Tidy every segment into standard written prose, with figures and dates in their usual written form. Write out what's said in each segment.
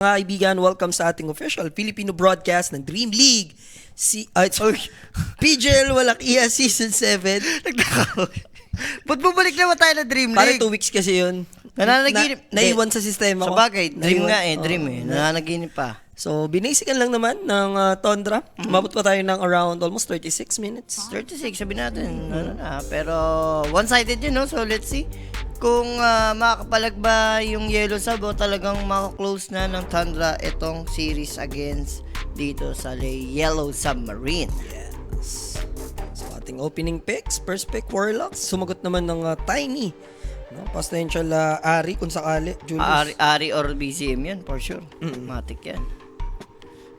Mga kaibigan, welcome sa ating official Filipino broadcast ng Dream League. PJL Walakia Season 7. Ba't bumalik naman tayo na Dream Para League? 2 weeks kasi yun. Nananaginip. Naiwan sa sistema Sa ko. bagay, dream Naiwan. nga eh, dream eh. Nananaginip pa. So, binasican lang naman ng Tundra. Umabot pa tayo ng around almost 36 minutes. 36, sabi natin. Ano na, pero one-sided yun, no? So, let's see kung makakapalag ba yung Yellow Sub o talagang makaklose na ng Tundra itong series against dito sa Yellow Submarine. Yes. So, ating opening picks. First pick, Warlocks. Sumagot naman ng Tiny. No? Potential Ari kung sakali. Julius. Ari or BCM yan, for sure. Matic yan.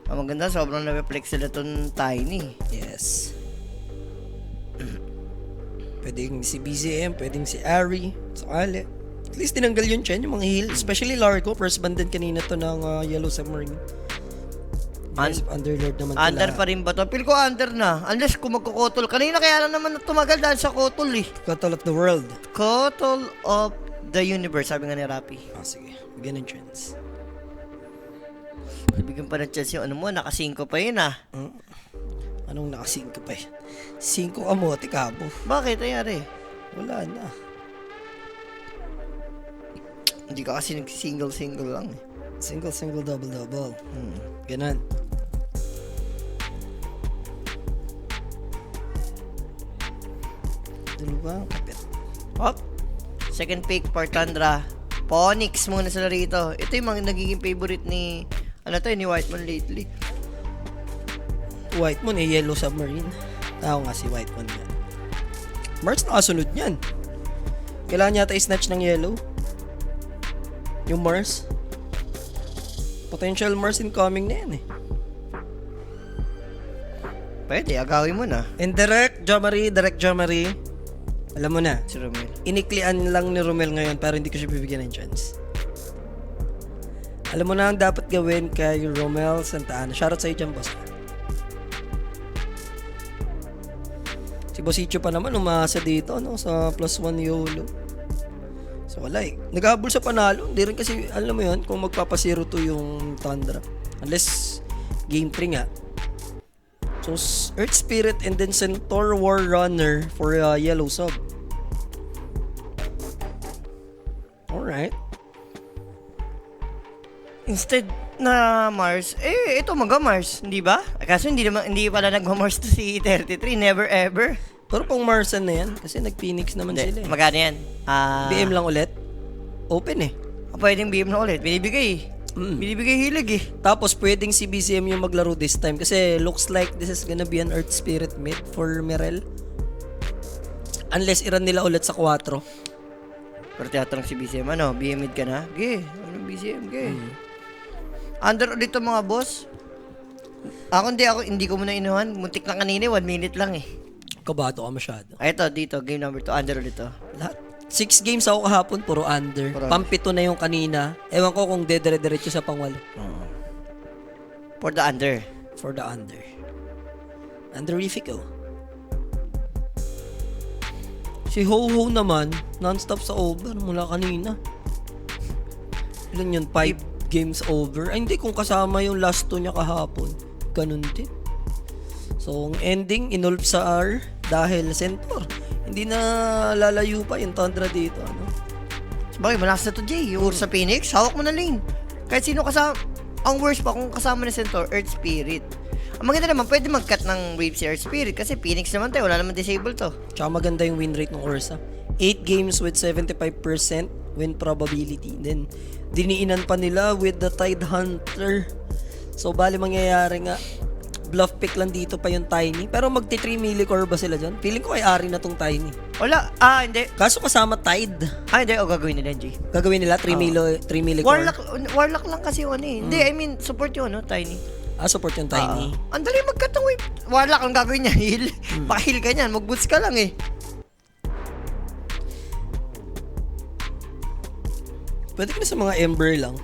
Ang maganda, sobrang na-reflex sila itong Tiny. Yes. Pwedeng si BZM, pwedeng si Ari, sakali. At least tinanggal yun Chen, yung mga heal. Especially Largo, first band din kanina to ng Yellow Submarine. Yes, Underlord naman Under pa rin ba to? Feel ko under na. Unless kung magkukotol. Kanina kaya lang naman tumagal dahil sa kotol eh. Battle of the World. Kotol of the Universe, sabi nga ni Rappi. Sige, bigyan ng chance. Bigyan pa ng chance yung ano mo, naka-5 pa yun ah. Anong naka-5 pa eh? 5 kamote kabo. Bakit nangyari? Wala na. Hindi ka kasi nag-single lang eh. Single, double. Ganon. Dalawa, kapit. Hop. Second pick for Tundra. Phoenix muna sila rito. Ito yung mga nagiging favorite ni ni Whiteman lately. White Moon Yellow Submarine. Tao nga si White Moon yan. Mars nakasunod niyan. Kailangan yata i-snatch ng Yellow. Yung Mars. Potential Mars incoming na yan eh. Pwede, agawin mo na. And direct Jomari. Alam mo na. Si Romel. Iniklian lang ni Romel ngayon pero hindi ko siya bibigyan ng chance. Alam mo na ang dapat gawin kay Romel Santa Ana. Shoutout sa'yo dyan, boss. Si Bosicho pa naman umasa dito no, sa +1 YOLO. So wala eh. Nag-ahabol sa panalo. Hindi rin kasi, alam mo yun, kung magpapa-0-2 yung Tundra. Unless game 3 nga. So Earth Spirit and then Centaur War Runner for Yellow Sub. Alright. Instead na Mars, ito Mars, hindi ba? Kaso hindi pala nagma-Mars to si 33, never ever. Pero pang Marsan na yan, kasi nag-Phoenix naman sila eh. Magkano yan? BM lang ulit. Open eh. Pwedeng BM na ulit. Binibigay. Binibigay hilig eh. Tapos pwedeng si BCM yung maglaro this time kasi looks like this is gonna be an Earth Spirit mid for Merel. Unless iran nila ulit sa 4. Pero tiyatanong si BCM, BM mid ka na? Anong BCM, Under ulit ang mga boss. Ako hindi ko muna inuhan. Muntik na kanina, 1 minute lang eh. Kabado ka masyado. Ito, dito, game number 2, under ulit to. Lahat. 6 games ako kahapon, puro under. Pampito na yung kanina. Ewan ko kung dedire-diretso sa pangwalo. For the under. For the under. Underifico. Si Ho-Ho naman, non-stop sa over mula kanina. Ilan yun? 5 games over. Ay, hindi, kung kasama yung last 2 niya kahapon. Ganun din. So, ang ending, inulp sa R dahil Centaur. Hindi na lalayo pa yung Tundra dito. Ano? Sabagay, malakas na to, Jay. Yung sa Phoenix, hawak mo na lane. Kahit sino kasama, ang worst pa kung kasama ni Centaur, Earth Spirit. Ang maganda naman, pwede mag-cut ng wave si Earth Spirit kasi Phoenix naman tayo, wala naman disable to. Tsaka maganda yung win rate ng Ursa. 8 games with 75% win probability. Then, diniinan pa nila with the Tide Hunter. So, bali mangyayari nga, bluff pick lang dito pa yung Tiny. Pero magti-3 millicore ba sila dyan? Feeling ko ay Ari na tong Tiny. Wala, hindi. Kaso kasama Tide. Hindi, gagawin nila, Jay. Gagawin nila 3 millicore. Warlock lang kasi yun eh. Hindi, I mean, support yun, Tiny. Support yung Tiny. Ang dali mag-cut ng wave. Warlock ang gagawin niya, heal. Paka-heal ka niyan, mag-boost ka lang eh. Pwede ka na sa mga Ember lang.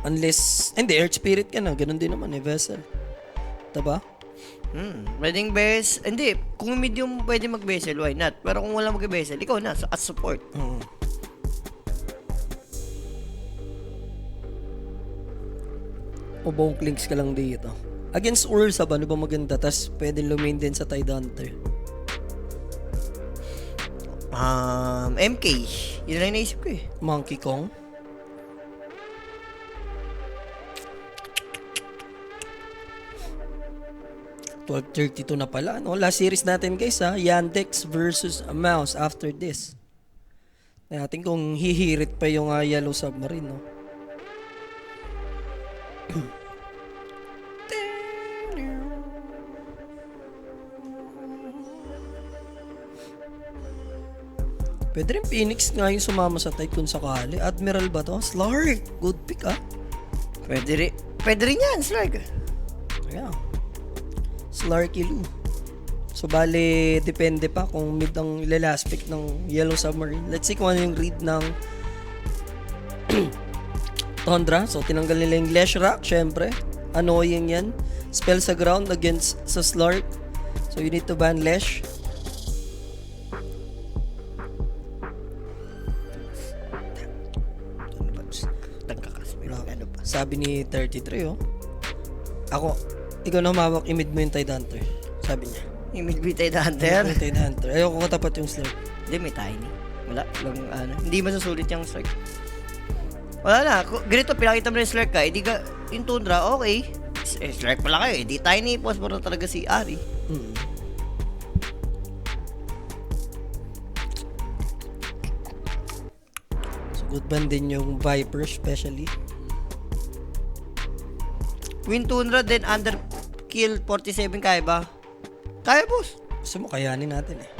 Unless, hindi, Earth Spirit ka na. Ganun din naman eh, Vessel. Diba? Pwedeng best. Hindi, kung medium pwede mag-vessel, why not? Pero kung wala mag-vessel, ikaw na, as support. O bonk links ka lang dito. Against Ursa ba? Ano ba maganda? Tas pwede lumain din sa Tidehunter. MK. Yun lang naisip ko eh. Monkey Kong. $12.32 na pala. No? Last series natin guys ha. Yandex versus Mouse after this. Natin kung hihirit pa yung Yellow Submarine. No? Pwede rin Phoenix nga yung sumama sa tide kung sakali. Admiral ba to? Slark! Good pick ah. Pwede rin yan, Slark. Yeah. Slarky Lou. So bale, depende pa kung mid ang last pick ng Yellow Submarine. Let's see kung ano yung read ng Tundra. So tinanggal nila yung Lesh Rock, syempre. Annoying yan. Spell sa ground against sa Slark. So you need to ban Lesh. Ano pa? Sabi ni 33 oh. Ako, ikaw na humawak, imid mo yung Tidehunter. Sabi niya. Imid Tidehunter? Yung Tidehunter. Ayoko katapat yung Slark. Hindi, may tiny. Wala. Hindi masusulit yung Slark. Wala na. Ganito, pinakita mo na yung Slark ka. Hindi ka, yung Tundra, okay. Slark pala kayo. Hindi tiny. Phosphor na talaga si Ari. So good ban din yung Viper especially. Win Tundra, then under kill 47. Kaya ba? Kaya, boss. Gusto mo kayanin natin eh.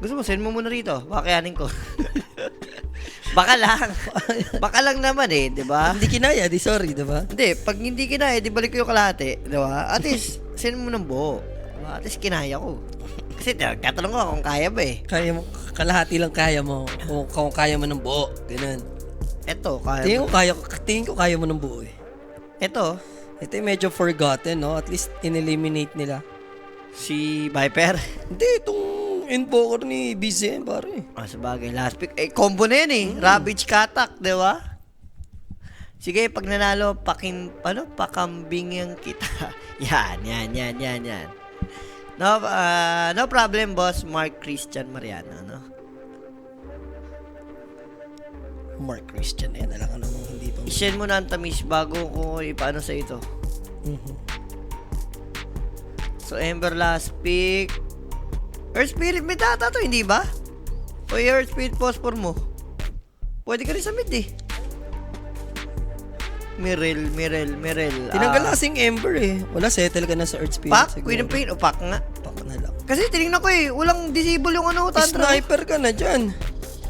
Gusto mo, send mo muna rito. Baka kayanin ko. Baka lang. Baka lang naman eh, di ba? Hindi kinaya, di sorry, diba? Hindi, pag hindi kinaya, di balik ko yung kalahati. Di ba? At least, send mo ng buo. Diba? At least kinaya ko. Kasi tatanong ko kung kaya ba eh. Kaya mo, kalahati lang kaya mo. Kung kaya mo ng buo. Ganun. Eto, kaya Tingin ko kaya mo ng buo eh. Ito, Ito yung medyo forgotten, no? At least in-eliminate nila. si Viper. Hindi, itong invoker ni BZM, pare. Sabagay, last pick. Eh, combo na yun eh. Ravage Katak, di ba? Sige, pag nanalo, pakambing yung kita. yan. No problem, boss. Mark Christian Mariano, no? Mark Christian, yan na lang ano hindi pa. I-send mo na ang tamis bago ko ipaano sa ito. So, Ember last pick. Earth Spirit, may data to, hindi ba? O Earth Spirit Phosphor mo. Pwede ka rin sa mid eh. Mirel. Tinanggal kasing Ember eh. Wala, settle ka na sa Earth Spirit. Pack? siguro. Queen of Pain? O pack nga. Pack na lang. Kasi tinignan ko eh, walang disable yung Tundra. Sniper ka na dyan.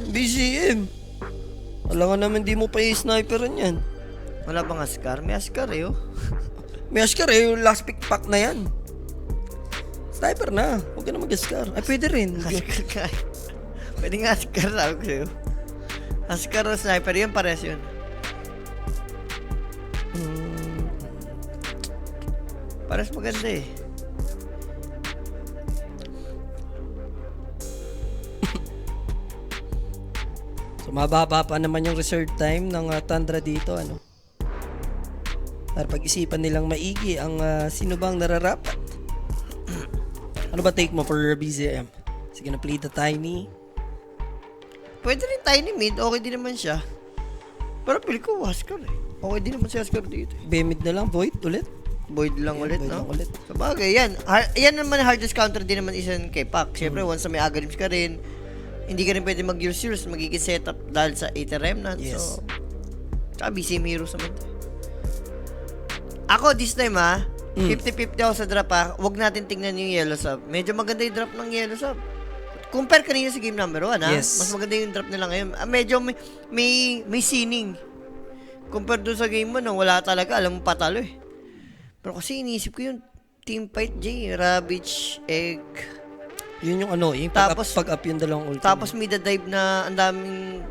BGM. Wala nga naman di mo pa i-sniperan yan. Wala bang Ascar? May Ascar eh oh. May Ascar eh, yung last pick pack na yan. Sniper na. Huwag ka na mag-Ascar. Ay, pwede rin. Ascar ka. Pwede nga Ascar, sabi ko sa'yo. Ascar o Sniper, yun pares yun. Pares maganda eh. So, mababa pa naman yung reserve time ng Tundra dito, ano? Para pag-isipan nilang maigi ang sino bang nararapat. Ano ba take mo for BZM? Sige na, play the Tiny. Pwede rin tiny mid, okay din naman siya. Pero pili ko Ascar eh. Okay din naman si Ascar dito. Bemid na lang, Void ulit. Void lang Yan, ulit, Void no? lang ulit. Sabagay, yan. Yan naman hardest counter din naman isa kay Pac. Siyempre, once na may Agarims ka rin, hindi ka rin pwede mag-use magiging setup dahil sa Aether Remnant. Yes. So, tsaka BCM Heroes naman. Ako, this time 50-50 ako sa drop Huwag natin tingnan yung Yellow Sub. Medyo maganda yung drop ng Yellow Sub. Compare kanina sa game number 1, Yes. Mas maganda yung drop nila ngayon. Medyo may sining. Compare doon sa game mo, wala talaga. Alam mo patalo eh. Pero kasi iniisip ko yung team fight, Ravage, Egg. Yun yung ano, yung Tapos- pag-up yung dalawang ultimate. Tapos may dive na ang daming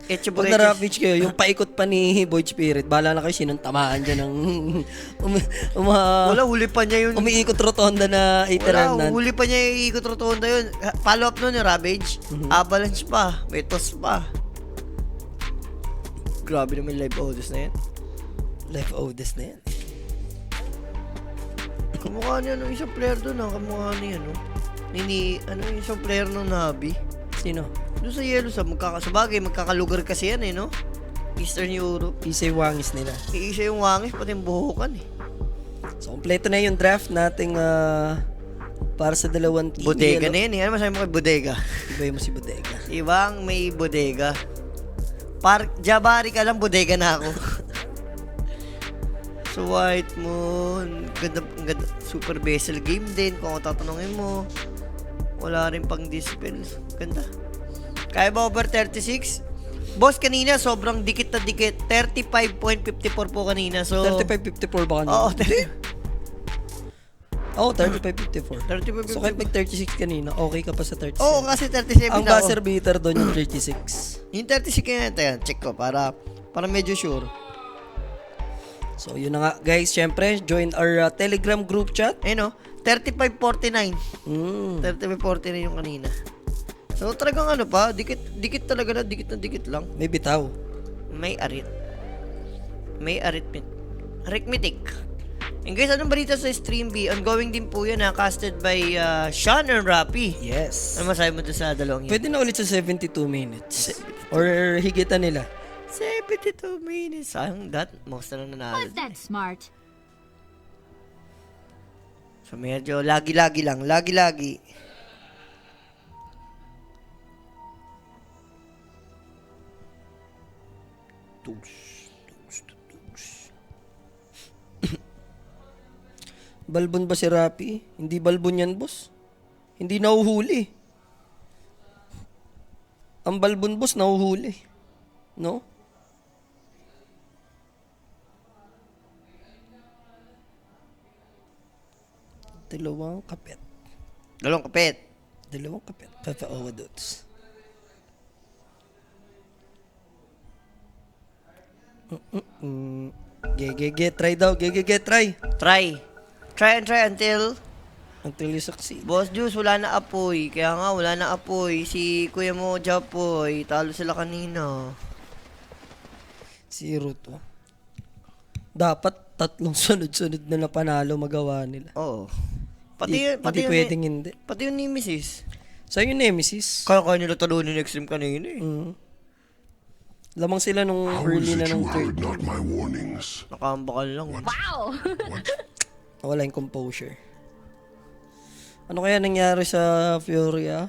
pag Echeborges. na-ravage kayo, yung paikot pa ni Void Spirit, bahala na kayo sinong tamaan dyan ng Wala, huli pa niya yun. umiikot rotonda na Aether Wala, Remnant. huli pa niya yung ikot rotonda yun. Follow up nun yung Ravage. Avalanche pa. May toss pa. Grabe naman yung live audios na yan. Life Odes na yan. Kamukha niya no, isang player doon, kamukha niya, no? Isang player ng Nabi. Sino? Doon sa Yellow Sub, sabagay, magkakalugar kasi yan eh, no? Eastern Europe. Isay Wangis nila. Iisa yung wangis, pati yung buhukan eh. So, kompleto na yung draft nating para sa dalawang team. Bodega Yellow. na yan eh. Ano masabi mo kay Bodega? Iba mo si Bodega. Ibang may Bodega. Jabari ka lang, Bodega na ako. So, White Moon. Ganda, super vessel game din. Kung ako tatanungin mo. Wala rin pang dispels. Ganda. Kaya ba over 36? Boss, kanina sobrang dikit na dikit. 35.54 po kanina. So, 35-54 ba kanina? Oo, Oo, 35-54. 35.54. So, kahit mag-36 kanina, okay ka pa sa 37. Oo, kasi 37 Ang na ako. buzzer beater doon yung 36. Yung 36 kaya yan, check ko para medyo sure. So, yun na nga. Guys, syempre, join our Telegram group chat. Ayun o, 35.49. 35.49 yung kanina. So, talagang ano pa, dikit talaga na dikit lang. May bitaw. May arithmetic. And guys, anong balita sa Stream B? Ongoing din po yun, casted by Sean and Rappy. Yes. Ano masabi mo doon sa dalawang yun? Pwede na ulit sa 72 minutes. Or higitan nila. 72 minutes. Sayang that. Most na nanalo. Was that smart? So medyo lagi-lagi lang. Lagi-lagi. Balbon ba si Rapi? Hindi balbon yan, boss. Hindi nahuhuli. Ang balbon, boss, nahuhuli. No? Dalawang kapet. Dalawang kapit. Dalawang kapet. Papa Owadots. Try daw. Try. Try until Until you succeed. Boss Juice, wala na apoy. Kaya nga, wala na apoy. Si kuya mo, Japoy, talo sila kanina. Zero to. Dapat tatlong sunod-sunod na napanalo magawa nila. Oo. Hindi pwedeng hindi. Pati yung Nemesis. So, yung Nemesis. Kaya nila talunin yung Extreme kanina eh. Lamang sila nung How early is na it you nung third. heard not my warnings? Nakambakal lang. Wow! Wala yung composure. Ano kaya nangyari sa Furia?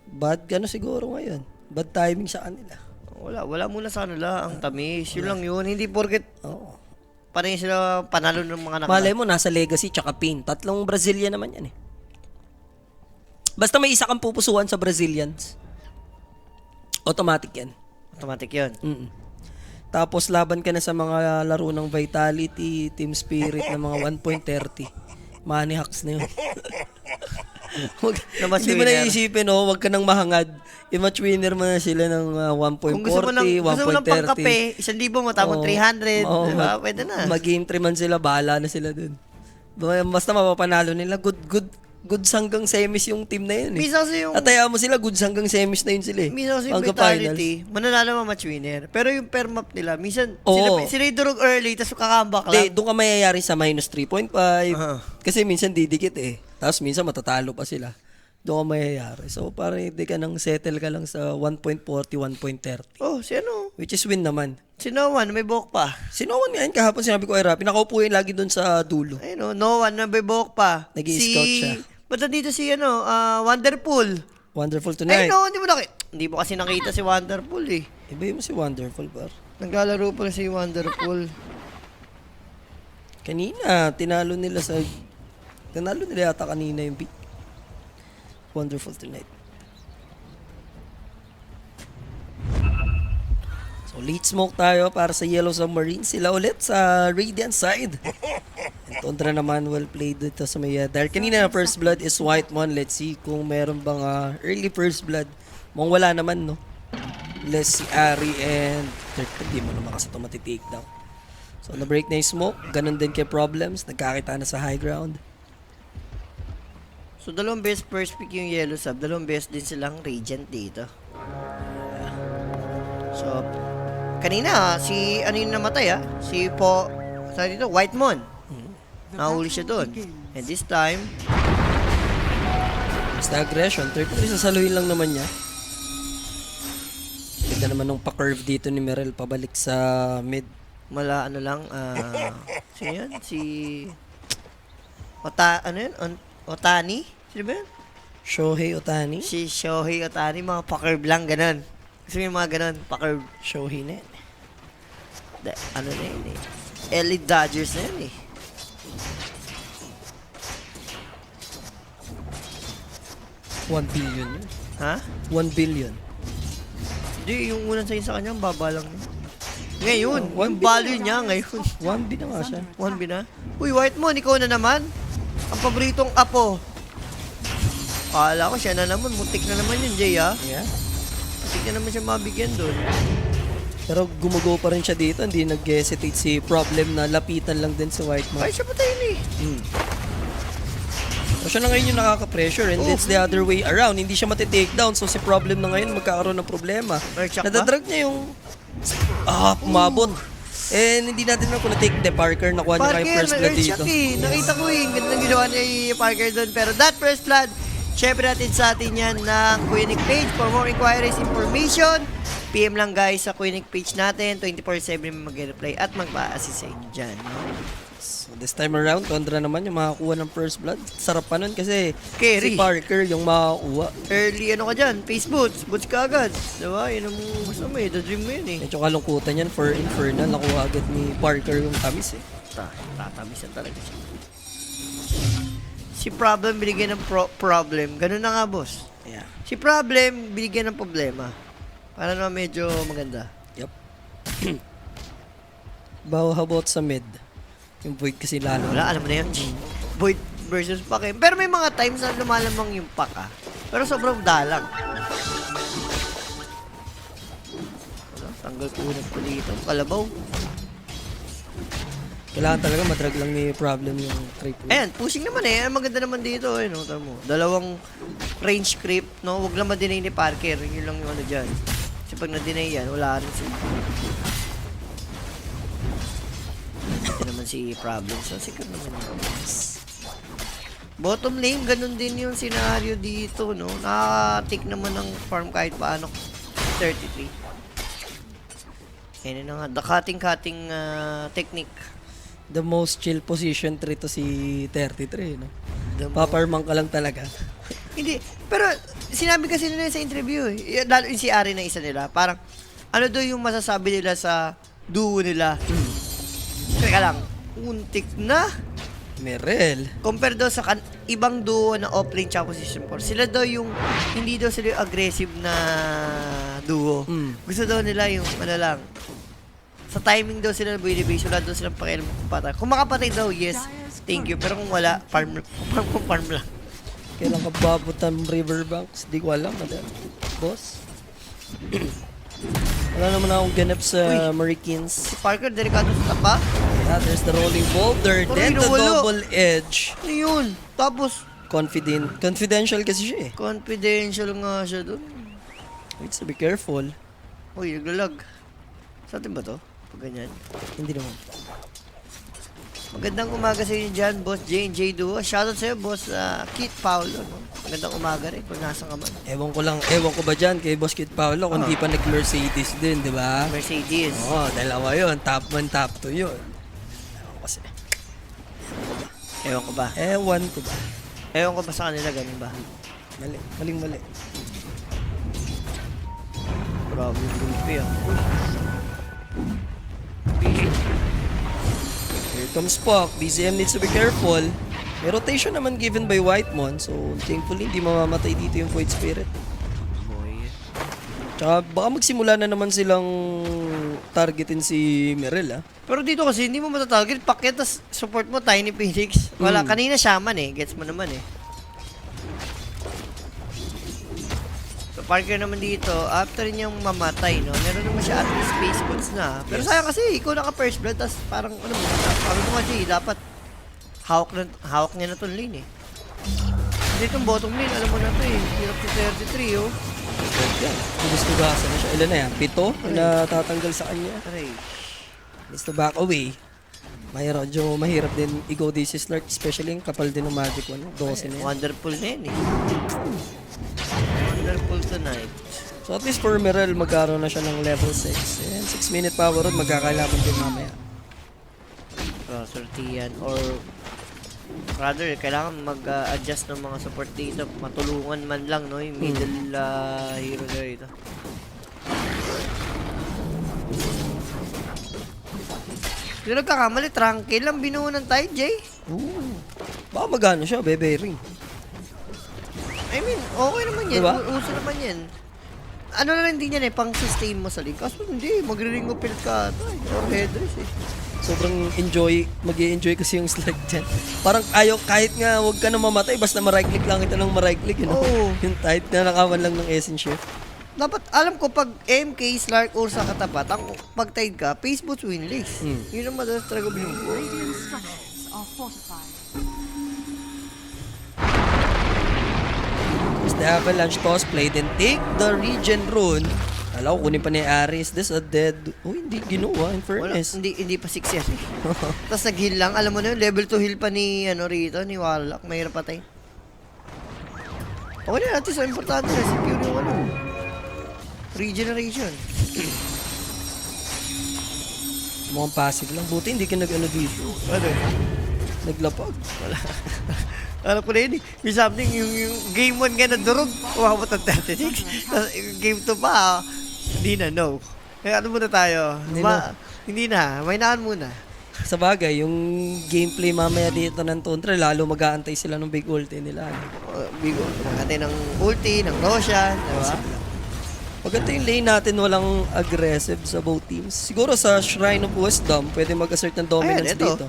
Bad gano siguro ngayon. Bad timing sa kanila. Wala muna sa nila ang tamis. Yun lang yun. Hindi porket Oo. panay sila panalo ng mga Malay mo, nasa Legacy tsaka Pin. Tatlong Brazilian naman yan eh. Basta may isa kang pupusuan sa Brazilians. Automatic yan. Automatic yun. Tapos laban ka na sa mga laro ng Vitality, Team Spirit na mga 1.30. Money hacks na yun. Na match Hindi mo winner. naisipin, wag ka nang mahangad. I-match winner mo na sila ng 1.40, Kung gusto mo ng 1.30. pangkape, 1,000 mo, tapos 300. Oo, Diba? Pwede na. Mag-game 3 man sila, bahala na sila dun. Basta mapapanalo nila, good hanggang semis yung team na yun eh. Minsan kasi yung, At ayaw mo sila, good hanggang semis na yun sila eh. minsan kasi yung Hanggang vitality, mananalo mo match winner. Pero yung per map nila, minsan, Oo. sila yung durog early, tapos kakambak Hindi, lang. doon ka mayayari sa minus 3.5. Aha. Kasi minsan didikit eh. Tapos minsan matatalo pa sila. Doon ka mayayari. So parang hindi ka nang settle ka lang sa 1.40, 1.30. Oh, si ano? Which is win naman. Si Noan, may buhok pa. Sinowan nga yun kahapon sinabi ko ay Rapi. Nakaupo yun lagi doon sa dulo. Ayun o, Noan, may buhok pa. Nag-i-scout siya. Ba't nandito si Wonderful? Wonderful Ay, tonight. no, hindi mo kasi nakita si Wonderful eh. Iba yun si Wonderful par. Naglalaro pa si Wonderful. Kanina, tinalo nila yata kanina yung beat. Wonderful tonight. So, lead smoke tayo para sa Yellow Submarine. Sila ulit sa Radiant side. And Tondra naman well played dito sa may dahil kanina na first blood is White Mon. Let's see kung meron bang early first blood. Mukhang wala naman, no? Let's see Ari and hindi mo naman kasi ito matitake down. So, na-break na yung smoke. Ganun din kay Problems. Nagkakita na sa high ground. So, dalawang best first pick yung Yellow Sub. Dalawang best din silang Radiant dito. So, kanina, si ano yung namatay si sabi dito, Whitemon. Nahuli siya doon. And this time, Basta aggression. Triple sasaluhin lang naman niya. Ganda naman nung pa-curve dito ni Merel pabalik sa mid. ano lang, sino yan? Si, Otani? Sino ba yun? Shohei Otani. Si Shohei Otani, mga pa-curve lang, ganun. Gusto mo yung mga ganun, pa-curve. Shohei na yan. Ano na yun Elite Dodgers na yun 1 billion yun. Ha? 1 billion. Hindi, yung unang sa'yo sa kanya, baba lang yun. Ngayon, Oh, yung value niya ngayon. 1 billion nga siya. 1 na. Uy, Whitemon, ikaw na naman. Ang paboritong apo. Kala ko siya na naman. Muntik na naman yun, Jay, Yeah. Muntik na naman siya mabigyan doon. Pero gumugo pa rin siya dito. Hindi nag-hesitate si Problem na lapitan lang din si Whitemon. Ay, siya pa tayo eh. So, siya na ngayon yung nakaka-pressure and it's the other way around. Hindi siya mati-takedown. So si Problem na ngayon magkakaroon ng problema. Merchak ba? Nadadrag niya yung... pumabot. And hindi natin na kung na-take the Parker. Nakuha niya kayong first blood dito. Nakita ko ganda ng ginawa ni Parker doon. Pero that first blood, syempre natin sa atin yan ng Quinic page. For more inquiries, information, PM lang guys sa Quinic page natin. 24/7 mag-reply at magpa-assist sa inyo dyan. So this time around, Tondra naman yung makakuha ng first blood. Sarap pa nun kasi Carry. si Parker yung makakuha. Early ano ka dyan, face boots ka agad. Diba? Yun ang gusto mo the dream mo yun Medyo kalungkutan yan for Infernal. Nakuha agad ni Parker yung tamis Tatamisan talaga siya. Si Problem binigyan ng problem. Ganun na nga, boss. Yeah. Si Problem binigyan ng problema. Para naman medyo maganda. Yup. How about sa mid? Yung Void kasi lalo. Wala, alam mo na yun. Void versus Pack Pero may mga times na lumalamang yung Pack Pero sobrang dalang. Tanggal po ko dito. Kalabaw. Kailangan talaga madrag lang ni Problem yung creep. Ayan, pushing naman Ang maganda naman dito tama mo. Dalawang range creep, no? Huwag lang ma-deny ni Parker. Yun lang yung ano dyan. Kasi pag na-deny yan, wala rin si... Ito naman si Problem. So, sikat naman yun. Bottom lane, ganun din yung scenario dito, no? Nakaka-tick naman ng farm kahit paano. 33. Yan na nga. The cutting technique. The most chill position 3 to si 33, no? The Paparmang ka lang talaga. Hindi. Pero, sinabi kasi nila sa interview Lalo yung si Ari na isa nila. Parang, ano daw yung masasabi nila sa duo nila? Teka lang. Untik na. Merel. Compare daw sa ibang duo na offlane tsaka position 4. Sila daw yung, hindi daw sila yung aggressive na duo. Gusto daw nila yung, ano lang, sa timing daw sila buhay-base, wala daw silang pakialam kung patay. Kung makapatay daw, yes, thank you. Pero kung wala, farm lang. Kailan ka babot ng Riverbanks? Di ko alam, madam. Boss. Wala naman akong ganap sa Marikins. Si Parker, delikado sa tapa. Yeah, there's the rolling boulder. Pero Then the inuulo. double edge. Ano yun? Tapos, Confidential kasi siya eh. confidential nga siya doon. Wait, so be careful. Uy, naglalag. Sa atin ba to? Pag ganyan. Hindi naman. Magandang umaga sa inyo dyan, Boss J&J Duo. Shoutout sa'yo, Boss Kit Paolo. No? Magandang umaga rin kung nasa ka man. Ewan ko ba dyan kay Boss Kid Paolo kung di pa nag-Mercedes din, di ba? Mercedes. Oo, dalawa yun. Top 1, top 2 yun. Ewan ko kasi. Ewan ko ba? Ewan ko ba? Ewan ko ba sa kanila, ganun ba? Mali. Mali. Grabe yung gulpi Here comes Spock. BZM needs to be careful. May rotation naman given by Whitemon. So, thankfully, hindi mamamatay dito yung Void Spirit. Boy. Tsaka baka magsimula na naman silang targetin si Merel, Pero dito kasi, hindi mo matatarget. Paket, tas support mo, Tiny Phoenix. Wala, kanina Shaman Gets mo naman So, Parker naman dito, after niyang mamatay, no? Meron naman siya at least space boots na. Pero sayang kasi, ikaw naka-first blood, tas parang, ano mo, sabi mo kasi, dapat hawak niya na itong lane Dito yung bottom lane, alam mo na ito Hirap to 33, Yan. Gusto-gasa na siya. Ilan na yan? 7 na tatanggal sa kanya. Aray. Needs to back away. Medyo mahirap din i-go this is Lord, especially yung kapal din ng Magic 1. 12 na yan. Wonderful na yan eh. Wonderful tonight. So at least for Mirel, magkaroon na siya ng level 6. And 6-minute power rod, magkakalaban din mamaya. Sortihan or rather kailangan mag-adjust ng mga support dito, matulungan man lang no yung middle hero na dito. Yung nagkakamali, tranquil lang binuo ng Tide, Jay. Ooh. Baka magano siya, bebe ring. I mean, okay naman yan. Diba? Uso naman yan. Ano na lang din yan eh, pang-sustain mo sa league. Kaso hindi, magre-ring of field ka ata eh. Or headrest eh. Sobrang mag-i-enjoy kasi yung slug dyan. Parang ayaw, kahit nga huwag ka na mamatay, basta ma-right-click lang kita ng ma-right-click, you know? Oo. Yung tight na nakawan lang ng essence shift. Dapat, alam ko, pag MK, Slark, or sa katapat, ang pag-tide ka, face boots win leagues. Yun ang madalas talaga binubuo. Radiant structures are fortified. As the avalanche toss play, then take the regen rune. Alam ko, kunin pa ni Aris. This a dead... Oh, hindi ginawa, in Wala, fairness. hindi pa 6 yan eh. Tapos nag-heal lang. Alam mo na yun, level 2 heal pa ni, rito, ni Warlock. Mahirap patay. Okay na natin, so importante na. Secure yung regeneration. Mukhang passive lang. Buti hindi ka nag-ano dito. Ano? Naglapag. Wala. Alam ko na yun eh. May something, yung game 1 nga na durog, umabot ng 36. Tapos yung game 2 pa, hindi na, no. Kaya ano muna tayo? Hindi na, mainaan muna. Sa bagay, yung gameplay mamaya dito ng Tundra, lalo mag-aantay sila ng big ulti nila. Bigo, natin ng ulti, ng Roshan, diba? Maganda yung lane natin, walang aggressive sa both teams. Siguro sa Shrine of Wisdom, pwede mag-assert ng dominance Ayan, ito. dito.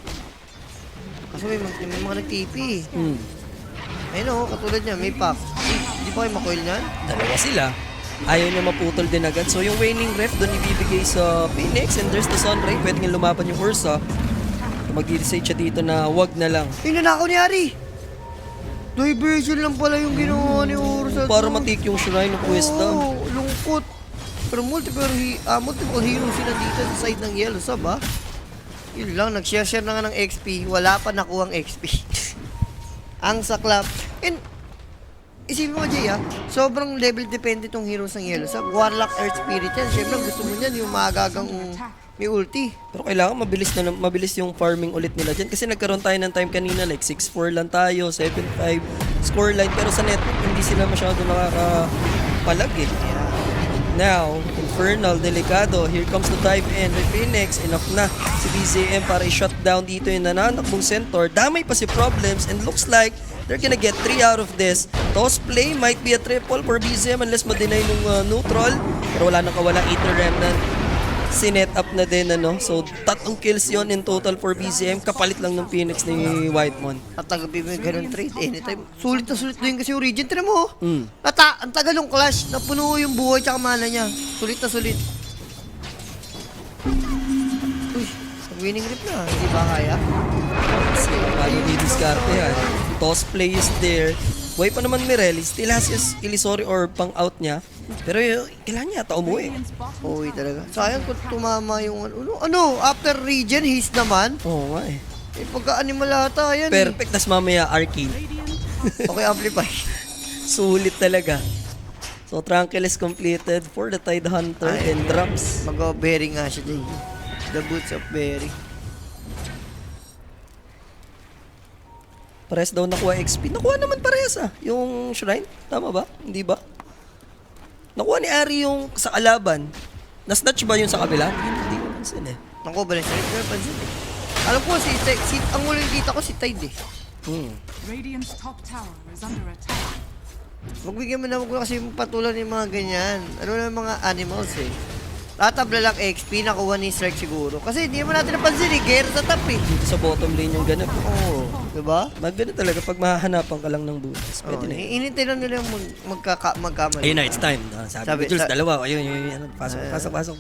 Kasi may mga nag-TP. Hmm. Ayun o, katulad niya, may pack. Hindi pa kayo makoil niyan? Dalawa sila. Ayaw niya maputol din agad. So yung waning ref doon ibibigay sa Phoenix and there's the Sunray. Pwede nga lumaban yung Ursa. Mag-decide siya dito na wag na lang. Nanakaw ni Ari! Diversion lang pala yung ginawa ni Ursa. Para matik yung Shrine of Wisdom. Oo, lungkot. Pero multiple heroes sila dito sa side ng Yellow Sub, ha? Yun lang, nag-share na nga ng XP. Wala pa nakuhang XP. Ang saklap. And, isipin mo, Jay, ha? Sobrang level dependent tong heroes ng Yellow Sub. Warlock, Earth Spirit yan. Siyempre, gusto mo yan, yung magagang may ulti. Pero kailangan mabilis yung farming ulit nila dyan. Kasi nagkaroon tayo ng time kanina, like 6-4 lang tayo, 7-5 scoreline. Pero sa network, hindi sila masyado nakakapalag eh. Now, Infernal, delikado. Here comes the dive in with Phoenix. Enough na si BZM para i-shut down dito yung nananakbong Centaur. Damay pa si Problems and looks like they're gonna get 3 out of this. Toss play might be a triple for BZM unless ma-deny nung neutral. Pero wala nang kawala Aether Remnant. Sinet up na din ano. So 3 kills yon in total for BZM. Kapalit lang ng Phoenix ni Whitemon. At tagabi mo yung ganun trade anytime. Sulit na sulit din kasi yung Origin. Tira mo, Mm. ang tagal ng clash. Napuno yung buhay tsaka mana niya. Sulit na sulit. Uy, winning rip na. Hindi ba kaya? Paano di-discarte yan? Toss play is there. Buhay pa naman Mirel. Still has his illusory or pang out niya. Pero kailangan niya ata umuwi. Uy, talaga. Sayang kung tumama yung ano, after Regen, his naman. Oo nga eh. Eh, pagka-animal ata, yan Perfect. Tas mamaya Arcane. Okay, amplify. Sulit talaga. So Tranquil is completed for the Tide Hunter and drops. Mag-berry nga siya dyan. The boots of berry. Parehas daw nakuha XP. Nakuha naman parehas yung Shrine. Tama ba? Hindi ba? Nakuha ni Ari yung sa kalaban. Na-snatch ba yung sa kabila? Hindi ko pansin eh. Naku, ba rin siya? Hindi ko pansin eh. Alam ko, ang huling kita ko si Tide eh. Radiant's top tower is under attack. Magbigyan mo na mo kasi patulan yung mga ganyan. Ano na yung mga animals eh. Tatabla lang XP, nakuha ni Strike siguro. Kasi hindi naman natin napansin eh, gear sa top eh. Dito sa bottom lane yung ganap. Oo, diba? Maganda talaga pag mahahanapan ka lang ng butas. Pwede na eh. Inintay lang nila yung magkamali. Ayun na, it's time. Sabi ko, Jules, sa- dalawa. Ayun. Pasok.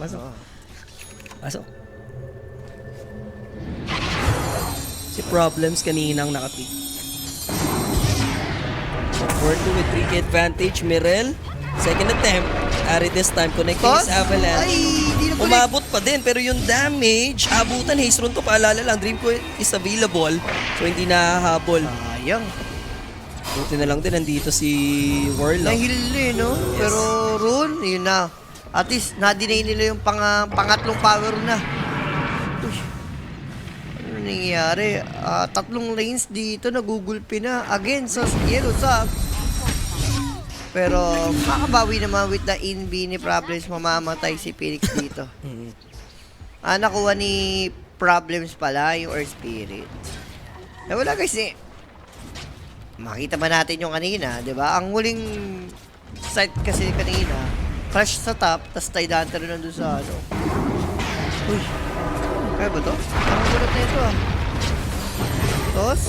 Pasok. Si Problems kaninang nakatik. So, 4-2 with 3K advantage. Mirel, Second attempt. Ari this time, connecting Toss? his avalanche. Ay, di na Umabot pa din, pero yung damage, abutan, haste rune to, paalala lang, Dream Coil is available, so hindi nahahabol. Sayang. Buti na lang din, nandito si Warlock. Nahil no? Pero Rune, yun na. At least, na-deny nila yung pangatlong power na. Uy. Ano nangyayari? Tatlong lanes dito, nagugulpi na. Again, sa Yellow Sub. Pero, makabawi naman with the Inbini Problems, mamamatay si Phoenix dito. Nakuha ni Problems pala, yung Earth Spirit. Wala guys eh. Makita ba natin yung kanina, di ba? Ang huling sight kasi kanina, crash sa top, tas Tide Hunter nandun sa ano. Uy, kaya ba to? Parang gulat na ito ah. Tos,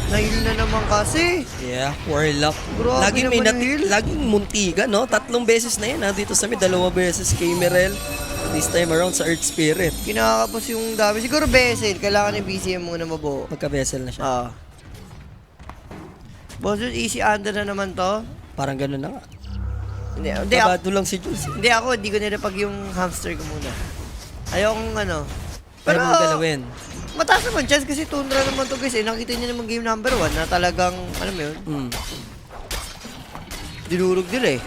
nahil na naman kasi. Yeah, Warlock. Grabe Laging may naman yung heal. laging muntiga, no? 3 beses na yan, dito sa mid, 2 beses kay Mirel. This time around sa Earth Spirit. Kinakapos yung dami. Siguro Bessel, kailangan ng BCM muna mabuo. Magka-vessel na siya. Boss, easy under na naman to. Parang ganun na nga. Hindi ako. Kabado lang si Jules. Hindi ko nilapag yung hamster ko muna. Ayokong ano. Pero mong galawin. Mataas naman chance kasi Tundra naman to guys. Nakita niyo naman game number 1 na talagang, alam mo yun, dinurog nila eh.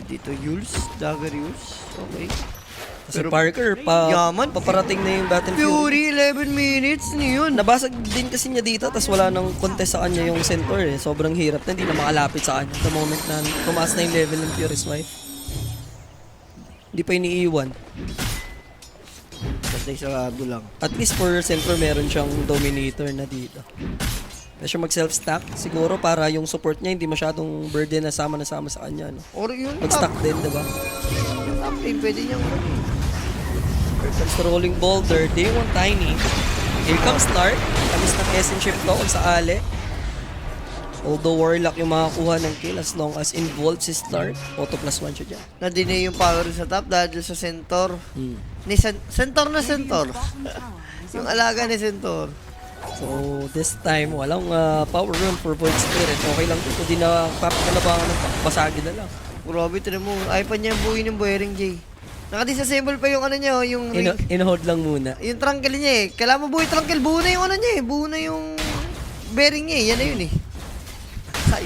Dito, Yules, Dagger Yules. Okay. Kasi Pero- Parker, Yaman. paparating na yung Battle Fury. Fury, 11 minutes na yun. Nabasag din kasi niya dito, tapos wala nang contest sa kanya yung centaur eh. Sobrang hirap na, hindi na makalapit sa kanya. The moment na tumaas na yung level ng Fury's wife. Hindi pa iniiwan. Basta isarado lang. At least for centaur, meron siyang dominator na dito. Kaya siya mag-self-stack, siguro para yung support niya hindi masyadong burden na sama sa kanya. No? Or yun, Mag-stack din, diba? Yung top lane, pwede niyang Here comes the rolling boulder. Day 1 Tiny. Here comes Lark. Kamis ng essence shift to kung sa ale. Although Warlock yung makakuha ng kill as long as involved si Lark. Auto +1 siya dyan. na-deny yung power sa top dahil sa Centaur. Hmm. Ni Centaur na Centaur. Yung alaga ni Centaur. So, this time, walang power rune for Void Spirit. Okay lang dito. Hindi na papakalabangan ng basagin na lang. Grabe, tinan mo. Ay pa niya buuin yung bearing, Jay. Naka-disassemble pa yung ano niya, oh, yung ring. In-hold lang muna. Yung truncle niya eh. Kailangan mo buuin truncle. Buo na yung ano niya eh. Buo na yung bearing niya eh. Yan na yun eh. Ay,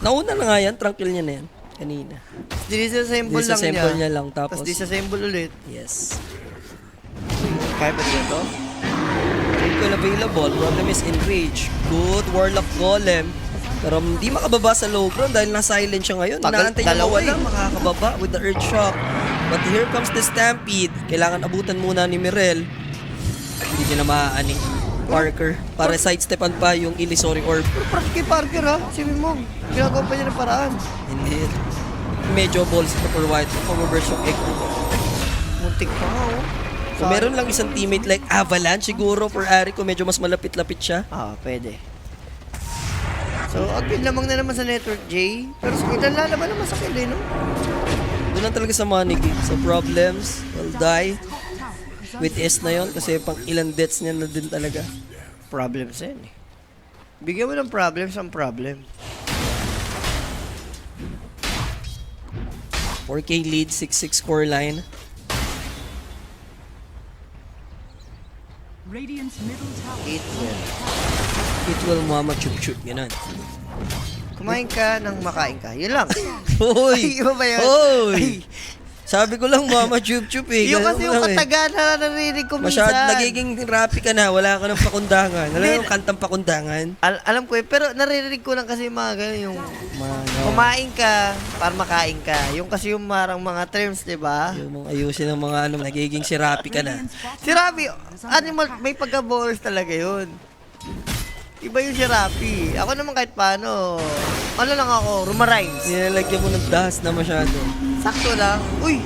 Nauna na nga yan. Tranquil niya na yan. Kanina. disassemble lang niya. Disassemble niya lang. Tapos, Tapos disassemble ulit. yes. Kaya ba niya to? Critical available. Problem is enrage. Good Warlock Golem. Pero hindi makababa sa low ground dahil na-silent siya ngayon. Tagal- Inaantay niya dalawa mawala, eh. makakababa with the Earth Shock. But here comes the Stampede. Kailangan abutan muna ni Mirel. Hindi niya na maaani. Parker. Para sidestepan pa yung Illusory Orb. Pero parang kay Parker ha. Sabihin mo, ginagawa pa niya ng paraan. Hindi. Medyo balls pa for White. Overburst yung Echo. Muntik pa nga oh. So meron lang isang teammate like Avalanche siguro for Ari kung medyo mas malapit-lapit siya. Pwede. So, agad lamang na naman sa network, Jay. Pero ilan lalaban naman sa kill eh, no? Doon lang talaga sa money game. So problems will die with S na yon kasi pang ilang deaths niya na din talaga. Problems yan eh. Bigyan mo ng problems ang problem. 4K lead, 6-6 score line. Radiant's middle tower. 8-12. It will mama chup-chup, ganun. Kumain ka ng makain ka. Yun lang. Hoy! Ay, iba ba yun? Hoy! Ay, Sabi ko lang mama chup-chup eh. yung Ganun kasi lang yung eh. kataga na narinig ko Masyad, minsan. nagiging rapi ka na, wala ka ng pakundangan. Alam mo Hindi. yung kantang pakundangan? Alam ko eh, pero naririnig ko lang kasi mga ganun yung Mano. kumain ka para makain ka. Yung kasi yung marang mga terms, di ba? Yung mga ayusin ng mga ano, nagiging si rapi ka na. Si Rafi, animal, may pagka-bowlers talaga yun. Iba yung si Rafi. Ako naman kahit paano, ano lang ako, rumarhymes. Nilalagyan mo ng dahas na masyado. Sakto lang. Uy!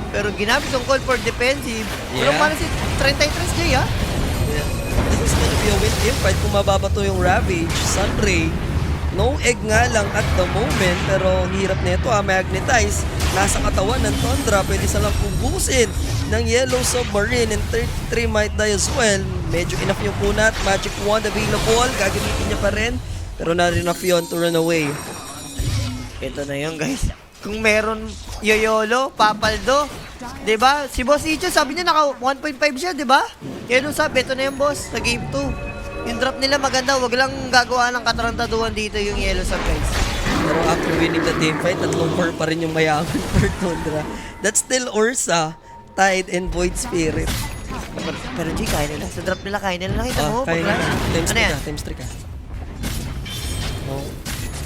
Pero ginamit yung call for defensive. Pero Yeah. paano si 33J ha? Yeah. This is gonna be a win-win fight kung mababato yung Ravage, Sunray. No egg nga lang at the moment, pero hirap nito magnetize. Nasa katawan ng Tundra, pwede silang ubusin ng Yellow Submarine and 33 might die as well. Medyo enough yung kunat, Magic Wand available, gagamitin niya pa rin. Pero not enough yun to run away. Ito na yun, guys. Kung meron Yoyolo, Papaldo, 'di ba? Si Boss Icho, sabi niya naka 1.5 siya, 'di ba? Yan yung sabi, ito na yung boss sa game 2. Yung drop nila maganda, wag lang gagawa ng katarantaduhan dito yung Yellow Sub, guys. Pero after winning the team fight, 3-4 pa rin yung mayaman for Tundra. That's still Ursa, Tide, and Void Spirit. Pero G, kaya nila. Sa drop nila, kaya nila. Nakita mo? Kaya Pagla? na. Times Ano 3 yan? ka, times 3 ka. Oh.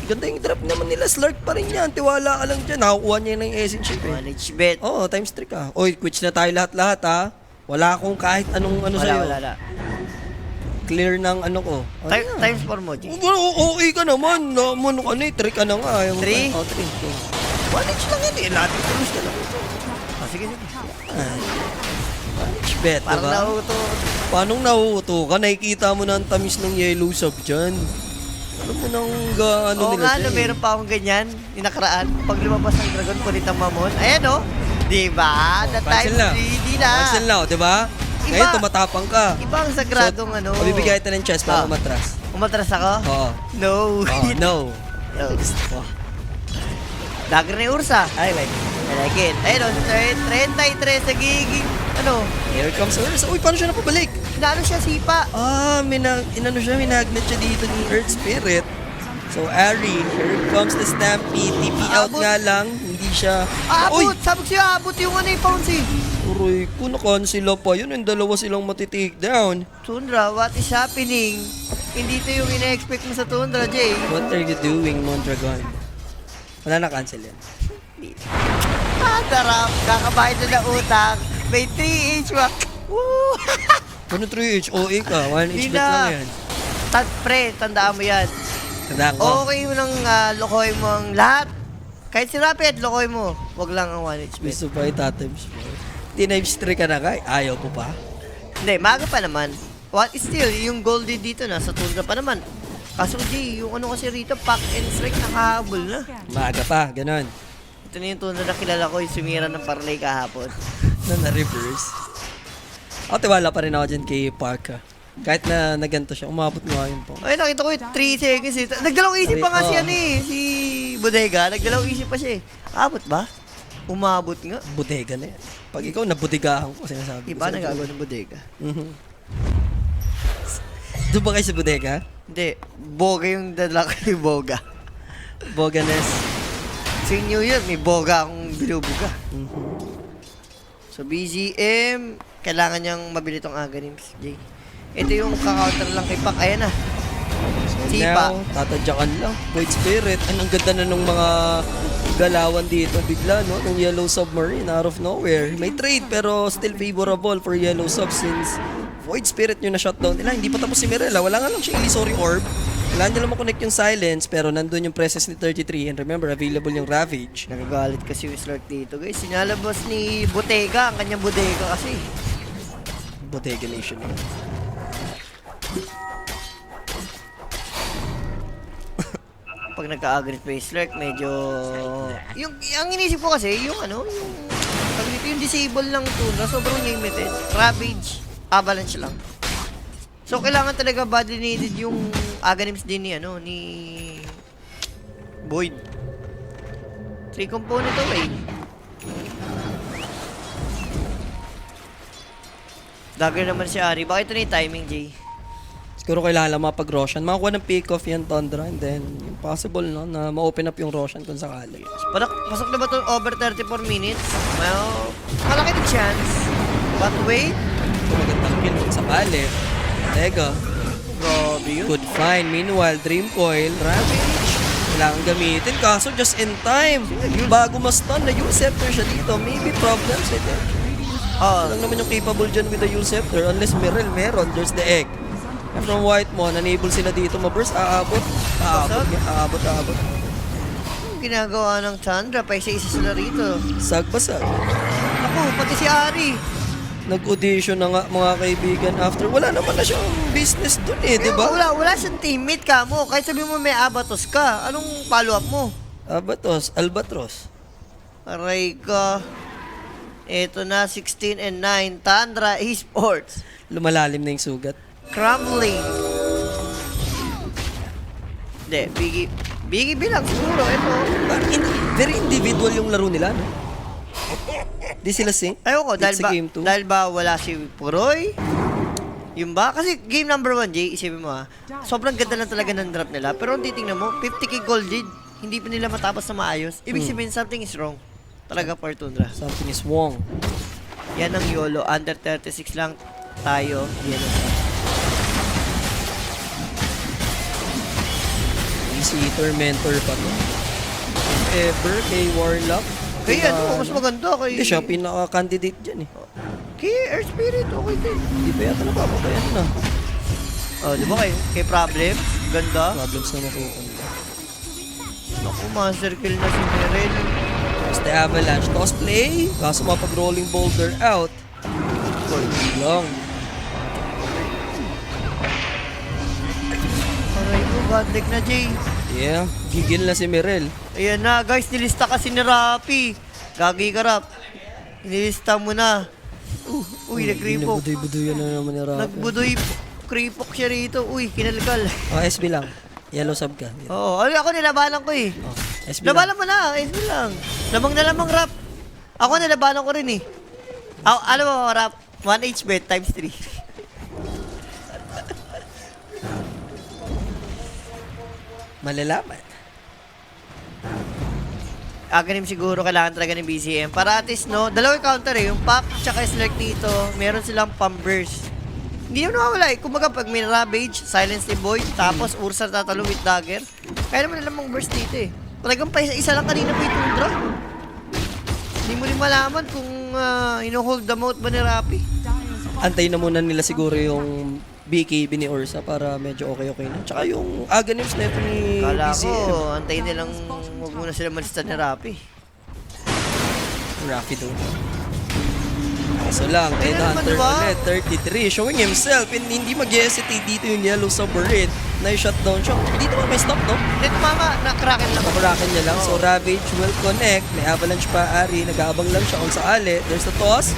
Ganda yung drop naman nila. Slurk pa rin yan. Tiwala ka lang dyan. Nakakuha niya na yung essence chip eh. Manage bet. Oo, times 3 ka. Oy, quits na tayo lahat-lahat ha. Wala akong kahit anong ano sa'yo. Wala. Clear ng ano ko. Times 4 mo, G. Okay ka naman. Ano ka na eh. 3 ka na nga. Yung, Three? Oh, 3. 1 lang yan eh. Lahat yung tulos ka lang. Sige. Manage bet, Parang diba? nauto. Paano nauuto ka? Nakikita mo na ang tamis ng yellow sub dyan. Alam mo nang ano Oo nila nga, dyan no, eh. meron pa akong ganyan. Yung nakaraan, pag lumabas ng dragon, kulit ang mamon. Ayan, oh. Diba? The time Cancel na. 3D na. Cancel na, di ba? Iba. Ngayon, tumatapang ka. Iba ang sagradong ano. Mabibigay ito ng chest para Ah. umatras. Umatras ako? Oo. No. Oh, no. No. Dagger ni Ursa. I like it. I like it. Ayun, oh, 33 sa giging. Ano? Here comes Ursa. Uy, paano siya napabalik? Inano siya sipa. Minagnet siya dito ni Earth Spirit. So, Ari, here comes the Stampede. TP out Aabot. nga lang. Hindi siya... Abot! Sabog siya, abot yung ano yung Pouncy. Uy, kung nakansila pa yun, yung dalawa silang matitake down. Tundra, what is happening? Hindi ito yung ina-expect mo sa Tundra, Jay. What are you doing, Mondragon? Wala na cancel yan. Darap, kakabayad na ng utang. May 3H wak. Woo! Ano 3H? OA ka. 1H Di bet na. lang yan. Pre, tandaan mo yan. Tandaan ko. Okay mo nang lokoy mo ang lahat. Kahit si Rapid, lokoy mo. Wag lang ang 1H bet. Gusto pa itatimes mo. Tinimes 3 ka na ka. Ayaw mo pa. Hindi, maga pa naman. What is still, yung goldie dito na sa Tundra pa naman. Kaso G, yung ano kasi rito, pack and strike nakahabol na. Maaga pa. Ganon. Ito na yung Tundra na kilala ko, yung sumira ng parlay kahapon. Na-reverse. Ako tiwala pa rin ako dyan kay Parka. Kahit na naganto siya, umabot nga yun po. Ay, nakita ko yung 3 seconds eh. Nagdalawang isip pa nga si ano eh, si Bodega. Nagdalawang isip pa siya eh. Abot ba? Umabot nga. Bodega na yan. Pag ikaw, nabudigahan ko sinasabi. Iba nagagawa ng Bodega. Doon ba kayo sa bodega? Hindi, Boga yung dala ko yung Boga. Boganes. Sa inyo yun, may Boga akong binubuga. Mhm. So, BZM, kailangan niyang mabili tong Aganims, Jay. Ito yung kaka-counter lang kay Pac. Ayan na. Sipa. Now, tatadyakan lang. Void Spirit. Ang ganda na nung mga galawan dito bigla, no? Nung Yellow Submarine out of nowhere. May trade pero still favorable for Yellow Sub since Void Spirit nyo na shutdown nila. Hindi pa tapos si Mirella. Wala nga lang siya Illusory Orb. Kailangan nyo lang makonect yung Silence pero nandun yung presence ni 33 and remember, available yung Ravage. Nagagalit kasi yung Slurk dito, guys. Sinalabas ni Bottega, ang kanyang bodega kasi. Bodega Nation yun. Pag nagka-agree pa yung Slurk, medyo... ang inisip ko kasi, yung ano, yung disable lang Tundra, sobrang limited. Ravage, avalanche lang. So, kailangan talaga badly needed yung Aganims din ni, ano, ni... Void. 3 component away. Dagger naman si Ari. Bakit ito na yung timing, Jay? Siguro kailangan lang mapag-Roshan. Makakuha ng pick-off yan, Tundra, and then possible, no, na ma-open up yung Roshan kung sakali. Pasok na ba ito over 34 minutes? Well, malaki na chance. But wait. Kung magandang kill kung sakali. Tega. Grabe yun. Good find. Meanwhile, Dream Coil, Ravage. Kailangan gamitin. Kaso just in time. Bago ma-stun, na Scepter siya dito. Maybe problems with it. Lang naman yung capable dyan with the Scepter. Unless Mirel meron. There's the egg. And from Whitemon, unable sila dito ma-burst. Aabot. Aabot. Ang ginagawa ng Chandra, pa isa-isa sila rito. Sagbasag. Ako, pati si Ari. Nag-audition na nga mga kaibigan after. Wala naman na siyang business dun eh, di ba? Wala siyang teammate ka mo. Kahit sabi mo may Abatos ka, anong follow-up mo? Albatros. Aray ka. Ito na, 16 and 9. Tundra Esports. Lumalalim na yung sugat. Crumbling. Hindi, Biggie bilang siguro. Ito. Parang very individual yung laro nila, no? Di sila sync. Ayoko, dahil It's ba, a game 2. dahil ba wala si Puroy? Yung ba? Kasi game number 1, Jay, isipin mo sobrang ganda lang talaga ng drop nila. Pero kung titingnan mo, 50k gold lead, hindi pa nila matapos na maayos. Ibig sabihin, something is wrong. Talaga, Fortundra. Something is wrong. Yan ang YOLO. Under 36 lang tayo. Yan ang Easy Tormentor pa to. If ever, kay Warlock. Kaya ano, mas maganda kay... Hindi siya pinaka-candidate dyan eh. Kay Air Spirit, okay din. Hindi pa yata napapatayan na. Oh, di ba kay Problem? Ganda. Problems na makukuha. Naku, master kill na si Mirel. Tapos the Avalanche. Toss play. Kaso mapag-rolling boulder out. Hindi lang. Aray ko, godlike na, Jay. Yeah, gigil na si Mirel. Ayan na, guys, nilista kasi ni Rapi. Gagi ka, Rap. Nilista mo na. Uy, nag-creepok. Nagbudoy-budoy na naman ni Rafa. Nagbudoy, creepok siya rito. Uy, kinalkal. Oh, SB lang. Yellow sub ka. Oo, ako nilabanan ko eh. Oh, SB lang. Labanan mo na, SB lang. Lamang na lamang, Rap. Ako nilabanan ko rin eh. Alam mo, Rap, 1H bet times 3. Malalaman. Aganim siguro kailangan talaga ng BCM. Para at least, no, dalawang counter eh. Yung pop tsaka select dito, meron silang pump burst. Hindi naman nawawala eh. Kumbaga pag may Ravage, silence ni Boyd, tapos Ursa tatalo with dagger, kaya naman nilang burst dito eh. Talagang pa isa lang kanina pa yung Tundra. Hindi mo rin malaman kung ino-hold the mouth ba ni Rapi. Antayin na muna nila siguro yung BKB ni Ursa para medyo okay na. Tsaka yung Aganims na ito ni Kala BCM. ko, antayin nilang huwag muna sila malista ni Rapi. Rafi doon. So lang, Ayun na naman, Hunter diba? ulit, 33, showing himself, and hindi mag-hesitate dito yung yellow submarine na shutdown siya. Dito ba may stop, no? Dito mama, nakraken lang. Nakurakin niya lang. So Ravage will connect. May Avalanche pa, Ari. Nag-aabang lang siya kung sakali. There's the toss.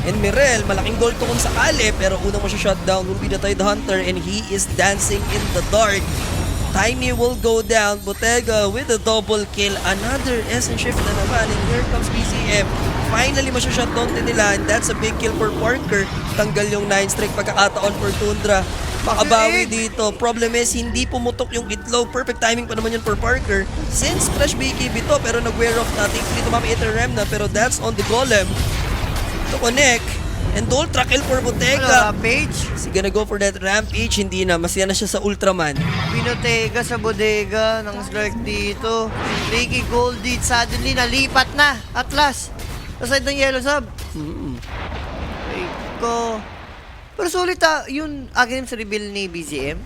And Mirel, malaking goal to kung sakali, pero unang mo siya shutdown will be the Tide Hunter, and he is dancing in the dark. Tiny will go down. Bottega with a double kill. Another essence shift na naman. And here comes BCM. Finally, masya-shutdown din nila. And that's a big kill for Parker. Tanggal yung 9-strike pagkakataon for Tundra. Makabawi dito. Problem is, hindi pumutok yung itlog. Perfect timing pa naman yun for Parker. Since fresh BKB to, pero nag-wear off natin. Hindi tumami ito Remna, pero that's on the Golem. To connect. And the ultra kill for Bottega. Rampage. Is he gonna go for that Rampage? Hindi na. Masaya na siya sa Ultraman. Pinotega sa bodega ng Slark dito. Ricky Goldie suddenly nalipat na. Atlas. Sa side ng yellow sub. Ay ko. Pero sulit yun again sa reveal ni BZM.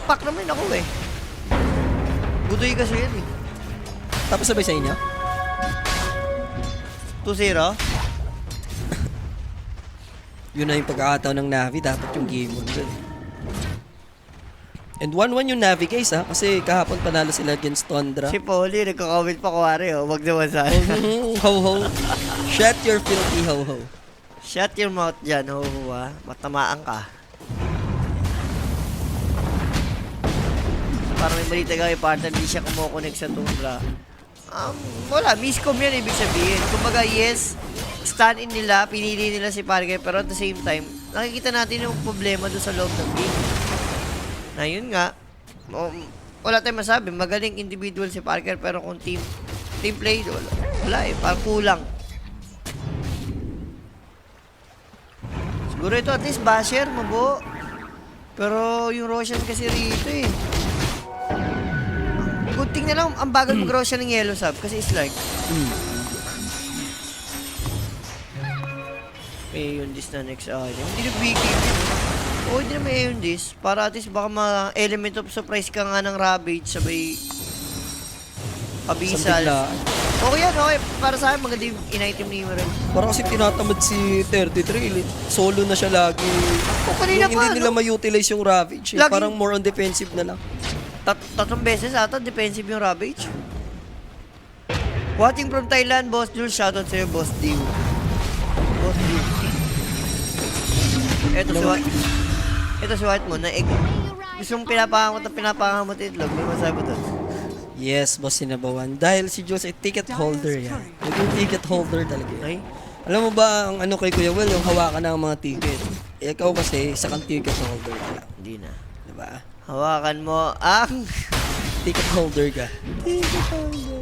Pack naman ako eh. Budoy kasi yan eh. Tapos sabay sa inyo? 2-0. Yun na yung pagkakataon ng Navi. Dapat yung game mo dun. And 1-1 yung Navi guys ha. Kasi kahapon panalo sila against Tundra. Si Polly nagko-comment pa kuwari wag naman sa Ho-ho. Shut your filthy ho-ho. Shut your mouth dyan, matamaan ka. Parang may balita kami, partner, hindi siya kumukonek sa Tundra. Wala, miscom yan, ibig sabihin. Kumbaga, yes, stand-in nila, pinili nila si Parker, pero at the same time, nakikita natin yung problema doon sa loob ng game. Na yun nga, wala tayong masabi, magaling individual si Parker, pero kung team play, wala eh, parang kulang. Siguro ito at least basher, mabo. Pero yung Roshan kasi rito eh. Good thing na lang, ang bagal mag-Roshan ng yellow sub kasi it's like may yun this na next item. Hindi na BKB. Oo, hindi na may yun this. Para at least baka ma-element of surprise ka nga ng Ravage sabay Abyssal. Okay yan, okay. Para sa akin, maganda yung in-item ni Mirel. Parang kasi tinatamad si 33. Solo na siya lagi. O, kanina Yung pa, hindi nila no? ma-utilize yung Ravage. Lagi- Parang more on defensive na lang. Tatlong beses ata, defensive yung Ravage. Watching from Thailand, Boss Jules. Shoutout sa'yo, Boss Diw. Boss Diw. Ito si White mo, Gusto mong pinapangamot itlog. May masabi mo doon. Yes, boss sinabawan. Dahil si Jules ay ticket holder yan. Naging ticket holder talaga yan. Ay? Alam mo ba ang ano kay Kuya Will, yung hawakan ng mga ticket. Eh, ikaw kasi, isa kang ticket holder ka lang. Hindi na. Diba? Hawakan mo ang Ticket holder ka. ticket holder.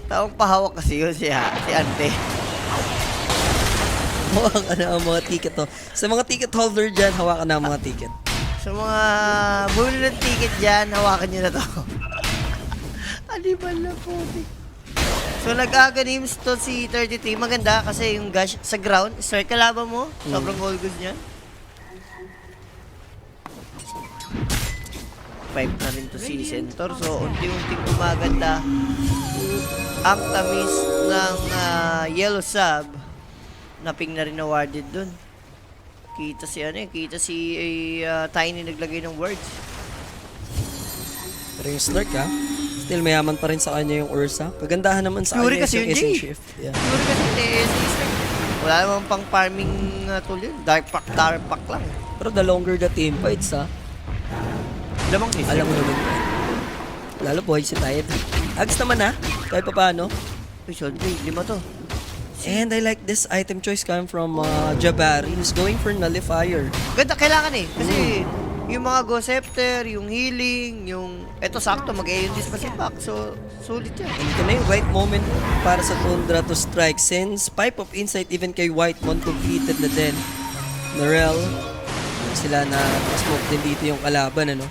Taong pahawak kasi yun si ante. Hawakan na ang mga ticket to. Sa mga ticket holder dyan, hawakan na ang mga ticket. Sa mga bumili ng ticket dyan, hawakan nyo na to. Aliban na po. So nag-agonims to si 33. Maganda kasi yung gash sa ground, start kalaban mo. Sobrang goal goods niyan. 5 na rin to si Centaur. So unti-unting gumaganda ang tamis ng yellow sub. Naping na rin awarded dun. Kita si Tiny naglagay ng words. Pero yung Slurk ha, still mayaman pa rin sa kanya yung Ursa. Kagandahan naman sa Fury kanya kasi yung yun, Essence Jay. Shift. Yeah. Siguro kasi wala namang pang farming tool yun. Dark pack lang. Pero the longer the team fights ha, Lamang system. alam mo naman yan. Lalo boy, si Tide. Ags naman ha, kahit pa paano. Uy, Shodley, 5 to. And I like this item choice coming from Jabari, who's going for Nullifier. Ganda, kailangan eh. Kasi yung mga Ghost Scepter, yung healing, yung... Eto sakto, mag-AOGs pa si Pac. So, sulit yan. And ito na yung right moment para sa Tundra to strike since Pipe of Insight even kay Whitemon completed na din. Narel, sila na smoke din dito yung kalaban, ano?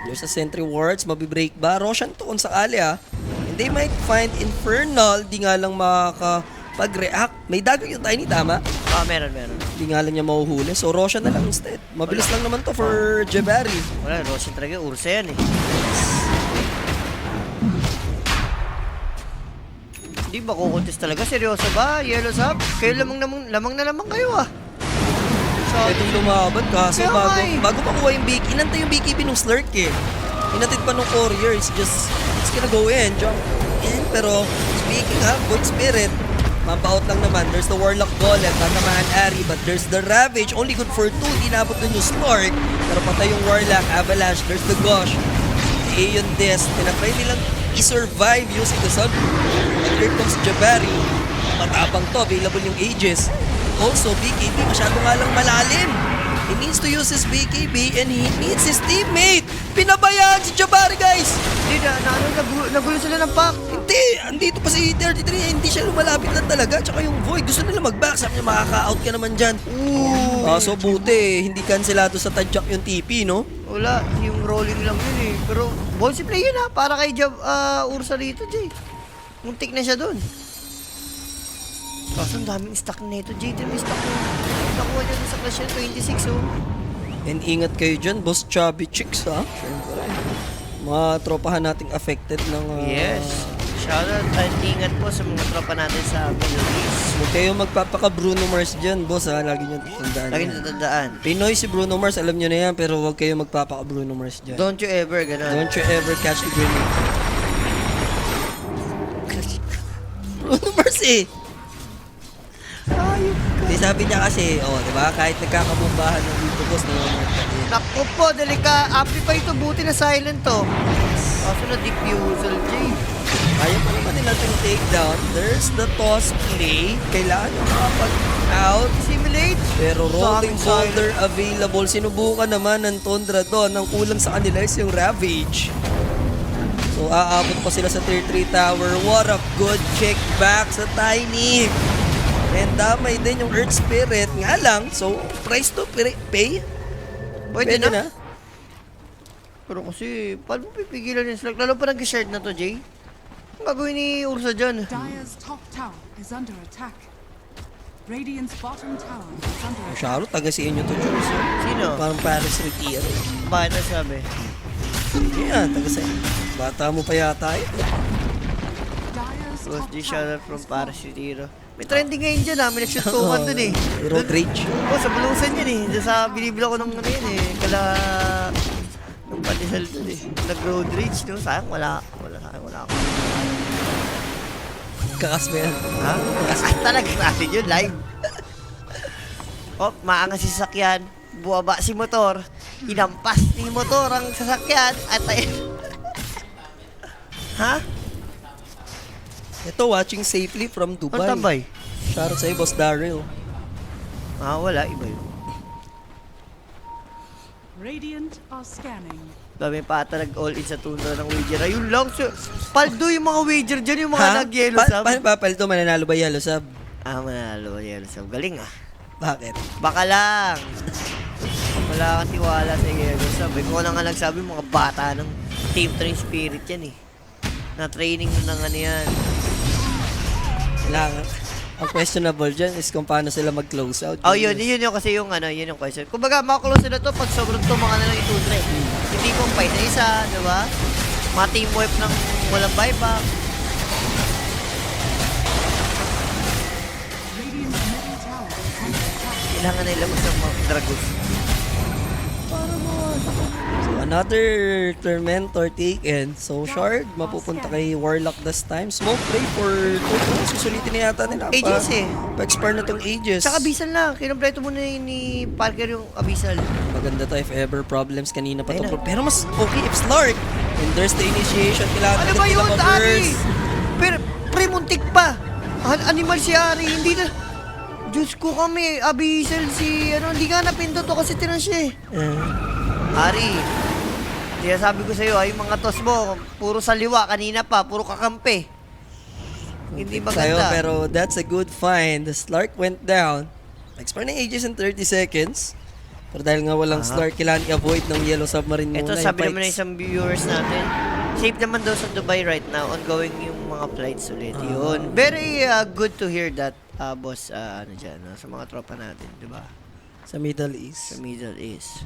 There's a sentry wards, mabibreak ba? Roshan to kung sakali ha. And they might find Infernal, di nga lang makakapag-react. May dagag yung Tiny, tama? Meron. Di nga lang niya mahuhuli. So Roshan na lang instead. Mabilis lang naman to for Jabari. Wala, Roshan talaga. Ursa yan eh. Hindi ba kukontes talaga? Seryoso ba? Yellow Sub? Kayo lamang na lamang kayo ah. Pwedeng lumaban kaso Kaya nga eh. bago makuha yung BK, inantay yung BKB nung Slurk eh. Inatid pa nung Courier, it's gonna go in, jump in. Pero speaking ha, Void Spirit, mampaut lang naman. There's the Warlock Golem, tatamaan Ari, but there's the Ravage, only good for 2, dinabot dun yung Slurk. Pero patay yung Warlock, Avalanche, there's the Gosh. Aeon Disc, tinatry nilang i-survive using the Sun. And here comes Jabari, matapang to, available yung Aegis. Also, BKB masyado nga lang malalim. He needs to use his BKB and he needs his teammate. Pinabayaan si Jabari, guys. Hindi nagulo sila ng pack. Hindi, andito pa si 33. Hindi siya lumalapit lang talaga. Tsaka yung Void, gusto nila mag-back. Sabi niya, makaka-out ka naman dyan. So buti, hindi kanselado sa tadyak yung TP, no? Wala, yung rolling lang yun eh. Pero, ballsy play yun ha. Para kay Ursa rito, Jay. Muntik na siya dun. Kaso ang daming stock na ito, Jay. May stock na. Nakuha niya dun sa Clash yan, 26 oh. And ingat kayo dyan, Boss Chubby Chicks, ha? Siyempre. Mga tropahan nating affected ng... Yes. Shoutout at ingat po sa mga tropa natin sa Middle East. Huwag kayo magpapaka-Bruno Mars dyan, boss, ha? Lagi nyo tatandaan. Lagi yan. natatandaan. Pinoy si Bruno Mars, alam nyo na yan, pero huwag kayo magpapaka-Bruno Mars dyan. Don't you ever, gano'n. Don't you ever catch the grenade. Bruno Mars eh! Ayop ka. Di sabi niya kasi, di ba, kahit nagkakabumbahan ng dito, boss, nanonood ka din. Naku po, amplify ito. Buti na silent to. Kaso na diffusal, Jay. Kaya pa naman nila itong takedown. There's the toss play. Kailangan nyo makapag-out. Simulate. Pero rolling Daming boulder available. Sinubukan naman ng Tundra doon. Ang kulang sa kanila is yung Ravage. So, aabot pa sila sa tier 3 tower. What a good kickback sa Tiny. And damay din yung Earth Spirit. Nga lang, so, price to pay? Pwede na. na. Pero kasi, paano mo pipigilan yung slack? Lalo pa nag-shared na to, Jay. Ang gagawin ni Ursa dyan. Dire's top tower is under attack. Radiant's bottom tower is under attack. Sharo, taga sa inyo to, Jules. Sino? Parang Paris Retire. Bakit na sabi? Yan, taga sa inyo. Bata mo pa yata yun. Dire's Was top the tower shoutout from is Paris Retiro. May trending ngayon dyan ha. May nag-shoot dun eh. Road rage. Oo, sa bulusan yun eh. Diyan sa binibila ko ng ano yun eh. Kala... Nung pandesal dun eh. Nag-road rage no. Sayang wala ako. Kakas mo yan. Ha? Kasi talaga natin yun live. Oh, maangas si sasakyan. Buwaba si motor. inampas ni motor ang sasakyan at ay... Ha? Ito, watching safely from Dubai. Ang tambay? Shoutout sa'yo, Boss Daryl. Ah, wala. Iba yun. Radiant are scanning. Dami pa ata nag-all-in sa tundra ng wager. Ayun lang. Paldo yung mga wager dyan, yung mga Ha? nag-yellow sub. Paano papalito? Mananalo ba yellow sub? Ah, manalo yellow sub. Galing ah. Bakit? Baka lang. Wala kang tiwala sa yellow sub. Ikaw na nga nagsabi, mga bata ng Team Train Spirit yan eh. Na training na ng ano yan. Kailangan. Ang questionable dyan is kung paano sila mag-close out. Oh, yun yung kasi yung ano, yun yung question. Kumbaga, makaklose na to pag sobrang tumanga na lang yung tuntre. Hindi kong pa isa, di ba? Mga team wipe ng walang buyback. Radiant's middle tower is under attack. Kailangan na ilabas ng mga dragons. So, another Tormentor taken. So, Shard, mapupunta kay Warlock this time. Smoke play for Turtle. Susulitin na yata nila. Aegis eh. Pa-expire na tong Aegis. Tsaka Abyssal lang. Kinompleto mo na yun ni Parker yung Abyssal. Maganda to if ever problems kanina pa to. Ayun na. Pero mas okay if Slark. And there's the initiation. Kailangan Ano agad ba nila yun, Ari? ma-burst. Pero, pre-muntik pa. Animal si Ari. Hindi na... Diyos ko kami, Abyssal si... Ano, hindi ka napindot to kasi tinan siya eh. Ari, kaya sabi ko sa'yo, ay mga tos mo, puro saliwa, kanina pa, puro kakampi. Hindi Sa'yo, maganda. pero that's a good find. The Slark went down. Expire na Aegis in 30 seconds. Pero dahil nga walang Slark, kailangan i-avoid ng Yellow Submarine muna. Ito, yung sabi naman ng fights. isang viewers natin, safe naman daw sa Dubai right now, ongoing yung mga flights ulit. Yun. Very good to hear that, boss, ano dyan, sa mga tropa natin, di ba? Sa Middle Sa East. Middle East.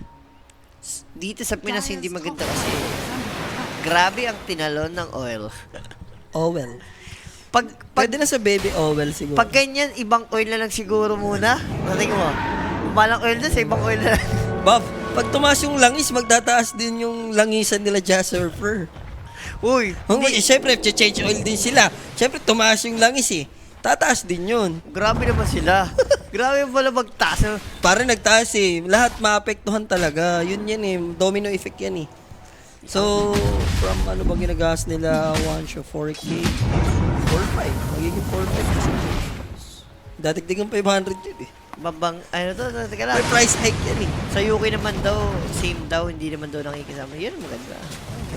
Dito sa Pinas, hindi maganda Dyer's kasi top tower is under attack. grabe ang tinalon ng oil. Owel. Pag Pwede na sa baby Owel siguro. Pag ganyan, ibang oil na lang siguro muna. Nating mo, umalang oil na sa ibang oil na lang. Buff, pag tumaas yung langis, magtataas din yung langisan nila Jazz Surfer. Uy, Hindi, syempre, change oil din sila. Syempre, tumaas yung langis eh. Tataas din yun. grabe naman sila. Grabe pala magtaas. Para nagtaas eh. Lahat maapektuhan talaga. Yun yan eh. Domino effect yan eh. So, from ano ba ginagas nila? 1 show, 4K. 4-5. Magiging 4-5. Datigdigan 500 yun eh. Babang, ano to, teka lang. May price hike yan eh. Sa UK naman daw, same daw, hindi naman daw nakikisama. Yun ang maganda.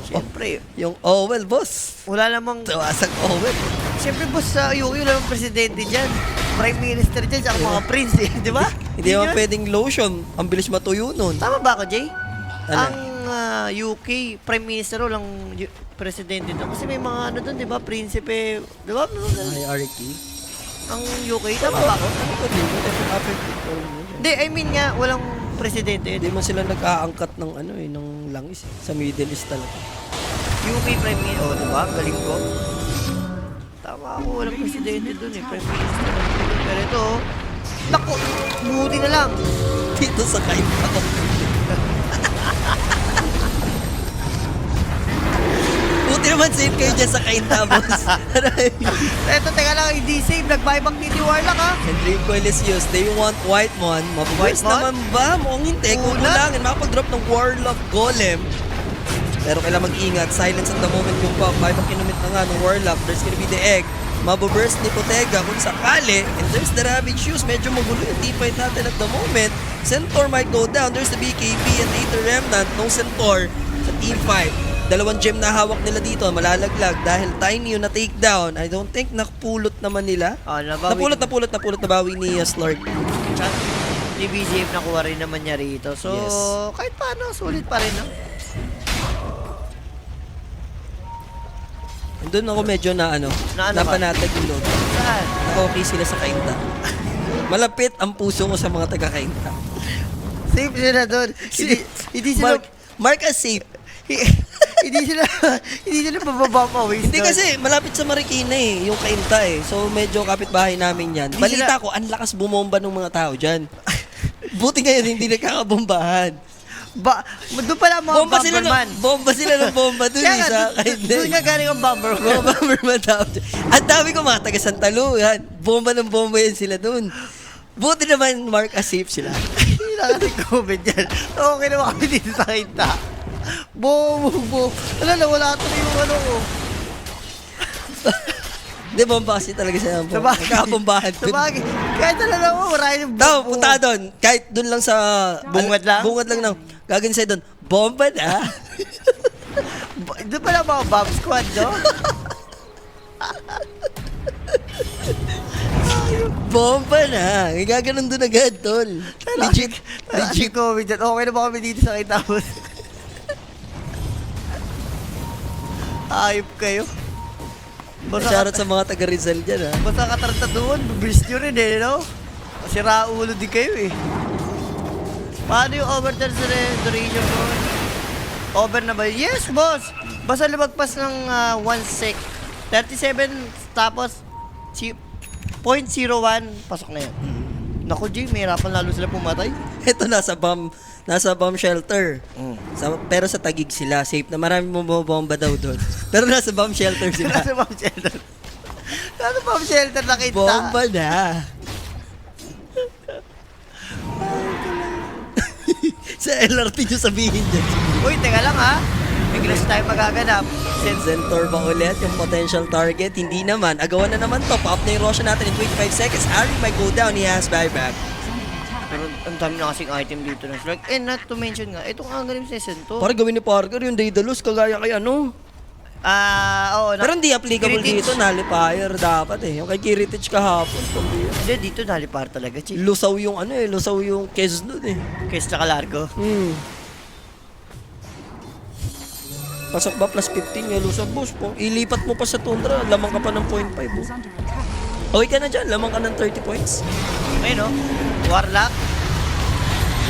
Siyempre, Yung Owel, boss. wala namang, Tawasag Owel. siyempre boss, sa UK, wala namang presidente dyan. Prime Minister dyan, tsaka mga prince eh, di ba? Hindi naman yun? pwedeng lotion. Ang bilis matuyo nun. Tama ba ako, Jay? Ano? Ang UK, Prime Minister lang presidente doon. Kasi may mga ano doon, di ba? Prinsipe, di ba? Hierarchy. Ang UK, tama ba ako? Ano ba din? After Hindi, I mean nga, walang presidente. Hindi man sila nag-aangkat ng ano eh, ng langis eh. Sa Middle East talaga. UK Prime Minister, oh, di ba? Galing ko. Tama ako, walang presidente doon eh. Prime Minister lang. Pero ito, naku, buti na lang. Dito sa Kainta ko. Buti naman safe kayo dyan sa Kainta, boss. Eto, teka lang, hindi save. Nag-buyback ni Warlock, ha? And Dream Coil is used. They want White Mon. Mabubuwis White Mon? naman ba? Mukhang hindi. Una? Kukulangin. Makapag-drop ng Warlock Golem. Pero kailangan mag-ingat. Silence at the moment yung pop. Buyback kinumit na nga ng Warlock. There's gonna be the egg. Mabuburst ni Potega kung sakali. And there's the Rabbit Shoes. Medyo magulo yung team fight natin at the moment. Centaur might go down. There's the BKB and Aether Remnant. No Centaur sa team fight. 2 gem na hawak nila dito. Malalaglag dahil tiny yung na-take down. I don't think nakapulot naman nila. Oh, nabawi. Napulot na bawi ni Slark. Chat. Ni BGF nakuha rin naman niya rito. So, Yes. kahit paano, sulit pa rin, no? Doon ako medyo na ano, Na ano ba? napanatag yung load. Saan? Okay sila sa Kainta. Malapit ang puso ko sa mga taga-Kainta. Safe sila doon. Hindi sila... Mark as safe. hindi sila bababa pa, Hindi kasi malapit sa Marikina eh, yung Kainta eh. So medyo kapitbahay namin yan. Hindi Balita ko, ang lakas bumomba ng mga tao dyan. Buti ngayon hindi nagkakabombahan. Doon pala mga bomberman. Bomba sila ng bomba dun eh, sa Kainta. Doon nga galing ang bomberman. Mga bomberman tao dyan. Ang dami ko mga taga Santa Lu, yan. Bomba ng bomba yan sila dun. Buti naman Mark as safe sila. Wala kasi comment yan. Okay naman kami dito sa kita. Boom. Wala na, wala tuloy yung ano ko. Hindi, bomba kasi talaga siya. Magkakabombahan. Sabagay. Kahit talaga mo, marami yung Daw, punta doon. Kahit doon lang sa... Bungad lang? Bungad lang ng... Gagawin sa'yo doon. Bomba na. Doon pala mga bomb squad, no? Bomba na. Gaganon doon agad, tol. Legit. Legit comment yan. Okay na ba kami dito sa kita mo? Ayop kayo. Shoutout sa mga taga Rizal dyan, ha. Basta katartaduan, bibilis nyo rin eh, no? Sira ulo din kayo eh. Paano yung overtime sa duration mo? Over na ba? Yes, boss! Basta lumagpas ng 1 sec. 37 tapos 0.01, pasok na yan. Naku, Jay, may hirapan lalo sila pumatay. Ito, nasa bomb shelter. Pero sa Tagig sila, safe na. Marami bomba daw doon. Pero nasa bomb shelter sila. Nasa bomb shelter. Nasa bomb shelter nakita. Bomba na. Sa LRT nyo sabihin dyan. Uy, teka lang ha. May glass tayo magaganap. Zentor ba ulit yung potential target? Hindi naman. Agawan na naman to. Pop na yung Roshan natin in 25 seconds. Harry might go down. He has buyback. Pero ang dami na kasing item dito na strike. And not to mention nga, itong ang galing sa Sento. Para gawin ni Parker yung Daedalus kagaya kay ano. Oo. Pero hindi applicable Kiritich. dito. Nullifier dapat eh. Yung kay Kiritich kahapon. Hindi, dito nalipar talaga, Chief. Lusaw yung ano eh. Lusaw yung Kez doon eh. Kaya tsaka largo. Pasok ba plus 15 yung lusaw boss po. Ilipat mo pa sa Tundra. Lamang ka pa ng 0.5 Is oh. under attack. Okay ka na dyan. Lamang ka ng 30 points. Ayun, no? Warlock.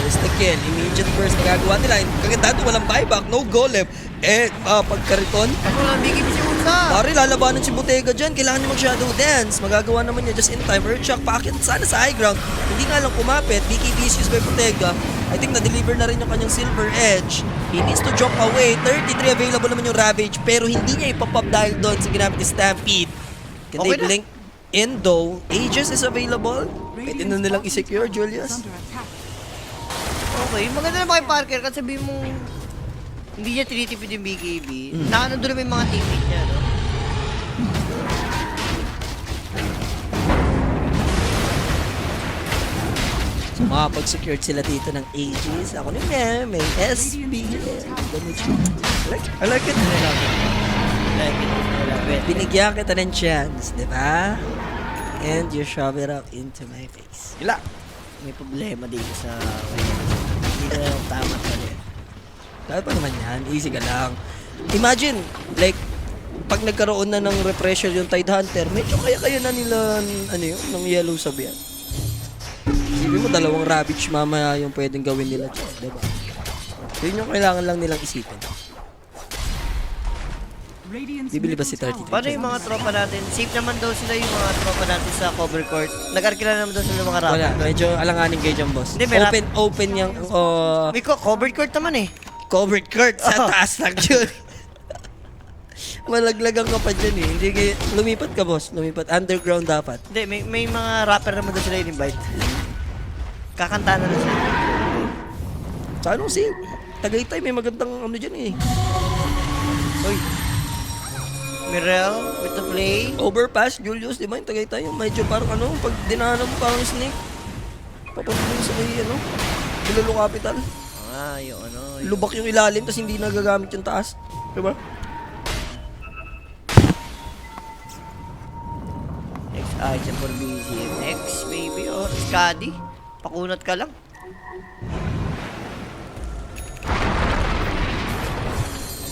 There's the kill. Immediate burst na gagawa nila. Kagandahan doon, walang buyback. No golem. Pagkariton. Ako lang, bigay si Unsa. Pare, lalabanan si Bottega dyan. Kailangan niya mag-shadow dance. Magagawa naman niya just in time. Earthshock packet sana sa high ground. Hindi nga lang kumapit. BKB issues by Bottega. I think na-deliver na rin yung kanyang Silver Edge. He needs to jump away. 33 available naman yung Ravage. Pero hindi niya ipapop dahil doon sa ginamit ni Stampede. Can they Okay na. blink in though? Aegis is available. Pwede na nilang i-secure, Is Julius. under attack. Okay, maganda naman kay Parker kasi sabihin mo hindi niya tinitipid yung BKB. Nandun naman yung mga teammate niya, no? So, makapag-secured sila dito ng Aegis. Ako na nga, may SP. I like it. Like it, wala. Binigyan kita ng chance, di ba? And you shove it up into my face. Ila, may problema dito sa hindi na tama pa rin. Kaya pa naman yan, easy ka lang. Imagine, like, pag nagkaroon na ng repressure yung Tidehunter, medyo kaya na nila, ano yun, ng Yellow Sabian. Isipin mo, 2 Ravage mamaya yung pwedeng gawin nila dyan, diba? Yun yung kailangan lang nilang isipin. Radiant's Bibili ba middle si tower 33? Paano yung mga tropa natin? Safe naman daw sila yung mga tropa natin sa cover court. Nag-arkila naman daw sila ng mga Wala, rapper. medyo alanganin kayo dyan, boss. Hindi, may Open yung May covered court naman eh. covered court sa Oh. taas lang yun. Malaglagan ka pa dyan eh. Hindi lumipat ka, boss. Lumipat. Underground dapat. Hindi, may mga rapper naman daw sila in-invite. Kakanta na lang sila. Sa anong save? Tagaytay, may magandang ano dyan eh. Uy. Mirel with the play. Overpass, Julius, di ba yung Tagaytay? Yung medyo parang ano, pag dinanan mo parang snake. Papunta mo sa may ano, Bilolo Capital. Yung ano. Lubak yung ilalim, tapos hindi nagagamit yung taas. Di ba? Next item for BZM. Next, maybe, or Skadi. Pakunat ka lang.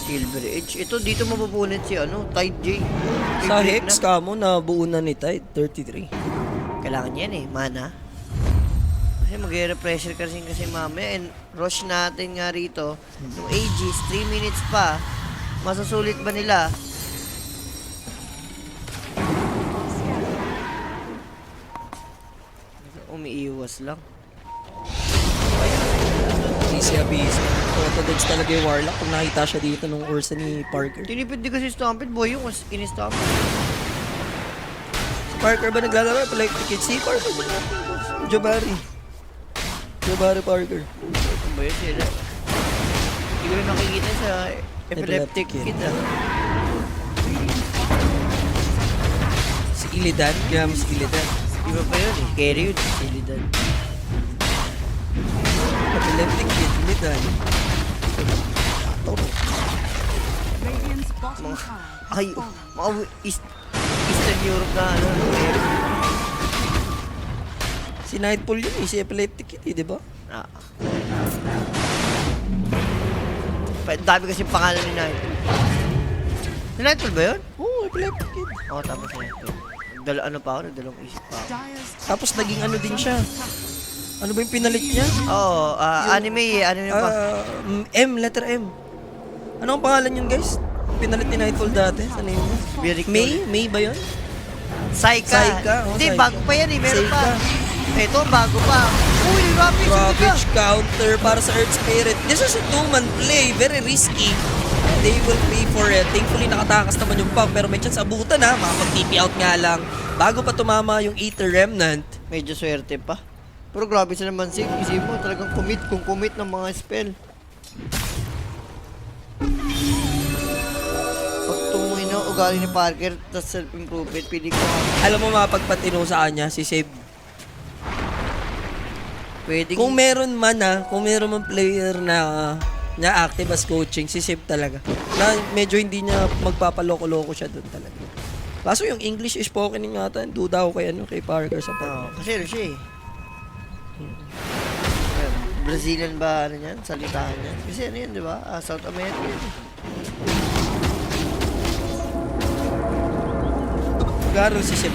Silver Edge. Ito, dito mapupunit si ano, Tide J. Sa Favorite Hex, na. kamo na buo na ni Tide, 33. Kailangan yan eh, mana. Kasi mag-repressure kasi mamaya. And rush natin nga rito. Yung Aegis, 3 minutes pa. Masusulit ba nila? Umiiwas lang. Easy abis. Orthodox talaga yung Warlock kung nakita siya dito nung Ursa ni Parker. Tinipid din kasi Stampede, boy, yung in-Stampede. Si Parker ba naglalaro? Like, si Parker ba? Jabari. Kuya Barry Parker. Ito ba yun sila? Hindi ko rin nakikita sa epileptic Epileptic kid. kid ah. Si Illidan. Graham si Illidan. Di ba pa yun eh? Carry yun. Silidan. Epileptic kid. Illidan. Toro. Radiant's bottom tower Ay, has fallen. mga Eastern Europe na ano. Si Nightfall yun eh. Si Epileptic kid eh, di ba? Ah. Dami kasi pangalan ni Nightfall. Si Nightfall ba yun? Oo, Epileptic kid. Oo, tama si Nightfall. Ano pa ako? Nagdalawang isip pa ako. Dire's Tapos naging ano din siya. Ano ba yung pinalit niya? Oo, anime eh. Anime pa. Letter M. Ano ang pangalan yun, guys? Pinalit ni Nightfall dati. Sa name niya? Birik May? May ba yun? Saika. Saika, oh, Hindi, Saika. bago pa yan eh. Meron pa. Saika. Ito, bago pa. Uy, rapid. Ravage counter para sa Earth Spirit. This is a two-man play. Very risky. They will pay for it. Thankfully, nakatakas naman yung pump. Pero may chance abutan ha. Makapag-TP out nga lang. Bago pa tumama yung Aether Remnant. Medyo swerte pa. Pero grabe sila Mansig. Isipin mo, talagang commit ng mga spell. Pag tumuhin na ugali ni Parker, tas self-improvement, pili ko. Alam mo mapagpatino sa kanya, si Save. Pwedeng, Kung meron man player na active as coaching, si Save talaga. Na medyo hindi niya magpapaloko-loko siya doon talaga. Kaso yung English is spoken nga ata, duda ko kay Parker sa kasi ano siya eh. Brazilian ba ano yan? Salitahan yan? Kasi ano yan, di ba? South America yun. Mag-aaral si Seb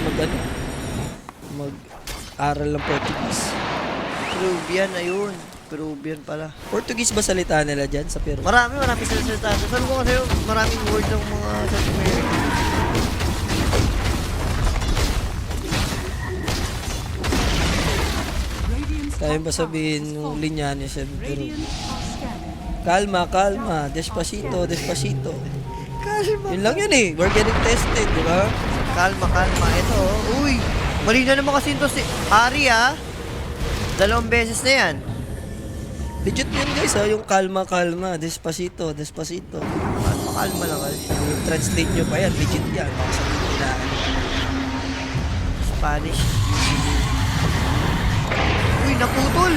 mag-aral ng Portuguese. Peruvian, ayun. Peruvian pala. Portuguese ba salita nila dyan sa Peru? Marami sila salitahan. Sabi ko kasi maraming word ng mga South America. Radiant's Kaya top ba tower sabihin has yung fallen. linya niya sa Peru? Radiant are scanning. Kalma, kalma. Despacito, despacito. Kalma. Yun lang yun eh. We're getting tested, di ba? Kalma. Ito, uy. Mali na naman kasi ito si Ari ah. 2 beses na yan. Legit yun guys ha, yung kalma, kalma. Despacito, despacito. Kalma lang kasi. Yung translate nyo pa yan, legit yan. Baka sabihin na Spanish. Uy, naputol.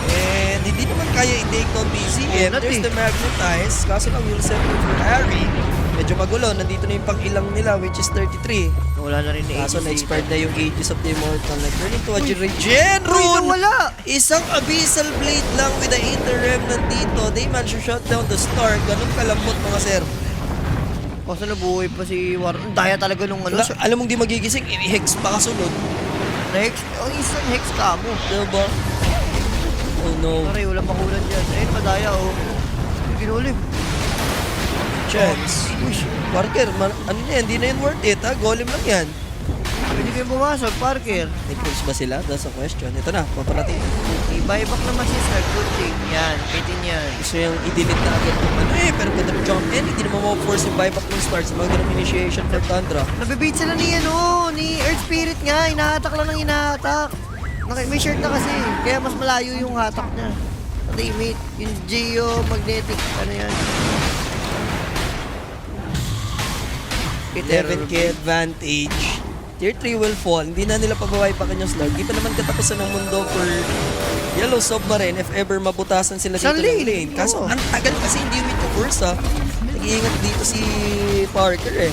And hindi naman kaya i-take down BCM. Not There's eh. the Magnetize. Kaso lang will set for Harry. Medyo magulo. Nandito na yung pang-ilang nila which is 33. Wala na rin na Kaso 86. na-expired na yung Aegis of the Immortal. Nag-turn into a Uy. Regen Uy, Rune! nawala. Isang Abyssal Blade lang with the Aether Remnant dito. They managed to shut down the star. Ganun kalambot mga sir. Kaso nabuhay pa si Warren. Daya talaga nung ano. Alam mong di magigising, i-hex pa kasunod. Hex. Oh, isang hex ka mo. Diba? Oh no. Pare, walang makulan dyan. Ayun, madaya oh. Ginulib. Chance. Uy, Parker, ano na yan? Di na yun worth it ha? Golem lang yan. pwede kayong pumasok, Parker. May close ba sila? That's a question. Ito na, paparating. Ibay-back naman si Sir. Good thing. Yan, pitin yan. Gusto yung i-delete na agad yung ano eh, pero ganda ng jump in. Hindi naman ma-force yung buyback ng stars. Mga ganang initiation for Tundra. Nabibit sila ni ano, ni Earth Spirit nga. Inahatak lang ng inahatak. May shirt na kasi. Kaya mas malayo yung hatak niya. Limit. Yung geomagnetic. Ano yan? 11k advantage. Tier 3 will fall. Hindi na nila pabawaypakan yung slug. Di pa naman katapusan ng mundo for Yellow Submarine if ever mabutasan sila dito Sa ng lane. lane. Kaso Oo. ang tagal kasi hindi umit yung Ursa. Nag-iingat dito si Parker eh.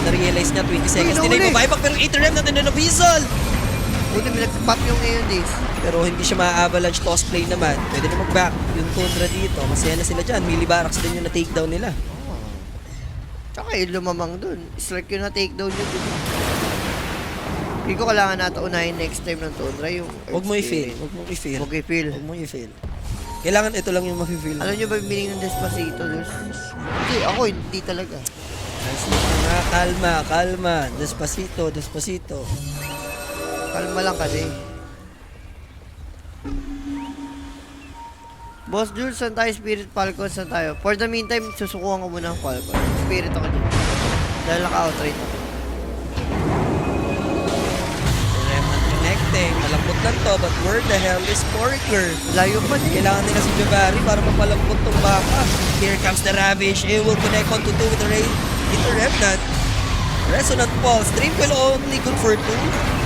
Na-realize niya 20 seconds. Uy, Delay nahuli. mo. Buyback pero 8 rem natin na Abyssal. Buti may nag-pop yung ngayon days. Pero hindi siya ma-avalanche toss play naman. Pwede na mag-back yung Tundra dito. Masaya na sila dyan. Melee Barracks din yung na-takedown nila. Tsaka yung lumamang dun. Strike yun na takedown yun. Hindi ko kailangan natin unahin next time ng Tundra yung Huwag mo Earth i-fail. Spirit. Huwag mo i-fail. Huwag i-feel. Huwag mo i-fail. Kailangan ito lang yung ma-feel. Alam nyo ba yung meaning ng Despacito? Hindi, ako hindi talaga. Kalma, kalma. Despacito, despacito. Kalma lang kasi. Boss Jules, saan tayo? Spirit Falcon, saan tayo? For the meantime, susukuhan ko muna ang Falcon. Spirit ako dito. Dahil naka-outright ako. Remnant connecting. Malambot lang to, but where the hell is Parker? Layo pa din. Kailangan nila si Jabari para mapalambot tong baka. Here comes the Ravage. It will connect on to 2 with the Ray. Into Remnant. Resonant Pulse. Stream will only good for 2.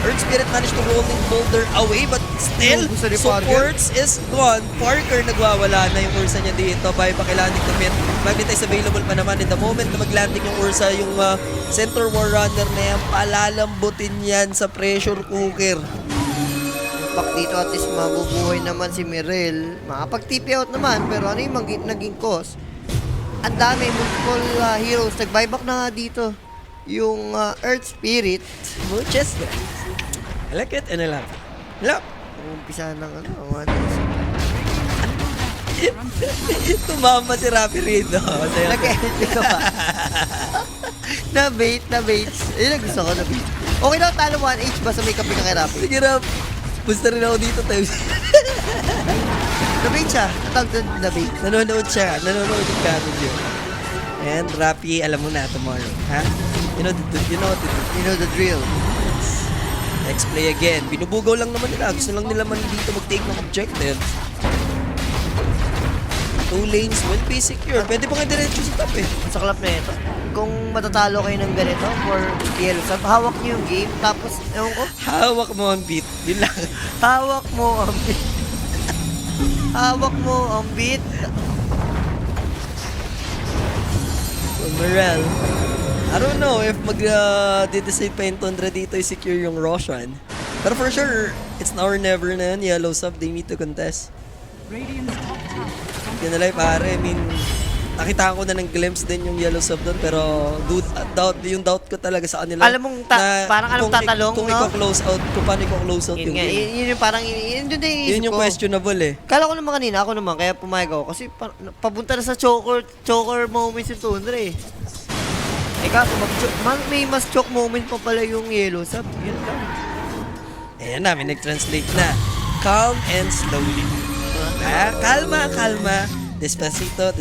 Earth Spirit managed to rolling boulder away, but still, Gusto ni Parker. supports is gone. Parker nagwawala na yung Ursa niya dito. Bye pa kailangan ni commit. Magnetize available pa naman in the moment na maglanding yung Ursa, yung Center War Runner na yan, palalambutin yan sa pressure cooker. Pak dito at least mabubuhay naman si Mirel. Makapag-TP out naman, pero ano yung naging cause? Ang dami, multiple heroes. Nag-buyback na nga dito yung Earth Spirit. Muchas gracias. I like it and I love it. Love. Umpisa ng Tumama si Rafi Rido. Masaya ko. Nag-edit ka pa. Na-bait. Ayun ang gusto ko, na-bait. Okay daw, talo 1H. Basta may kape ka kay Rafi. Sige Rap. Basta rin ako dito tayo. Na-bait siya. Natawag doon, na-bait. Nanonood siya. Nanonood yung canon yun. And Rafi, alam mo na tomorrow. Ha? You know what to do. You know the drill. Next play again. Binubugaw lang naman nila. Gusto lang nila man dito mag-take ng objective. 2 lanes will be secure. Pwede pa nga diretso sa top eh. Sa club na ito, kung matatalo kayo ng ganito for Yellow Sub, hawak niyo yung game, tapos, ewan ko, Hawak mo ang beat. Yun lang. hawak mo ang beat. Hawak mo ang beat. So, Morel. I don't know if mag-decide pa yung Tundra dito i-secure yung Roshan. Pero for sure, it's now or never na yan. Yellow Sub, they need to contest. Radiant's top tower is under Yun nila pare, I mean, nakitaan ko na ng glimpse din yung Yellow Sub doon, pero yung doubt ko talaga sa kanila. Alam mong parang anong tatalong, kung no? i-close out, kung paano i-close out Yun yung nga, game. yun yung parang, yun din yung Yun isip yung ko. questionable eh. Kala ko naman kanina, ako naman, kaya pumayag ako. Kasi papunta na sa choker moments yung Tundra eh. Eh kaso, may mas choke moment pa pala yung Yellow Sub. Yun lang. Ayan na, may nag-translate na. Calm and slowly. Kalma. Despacito.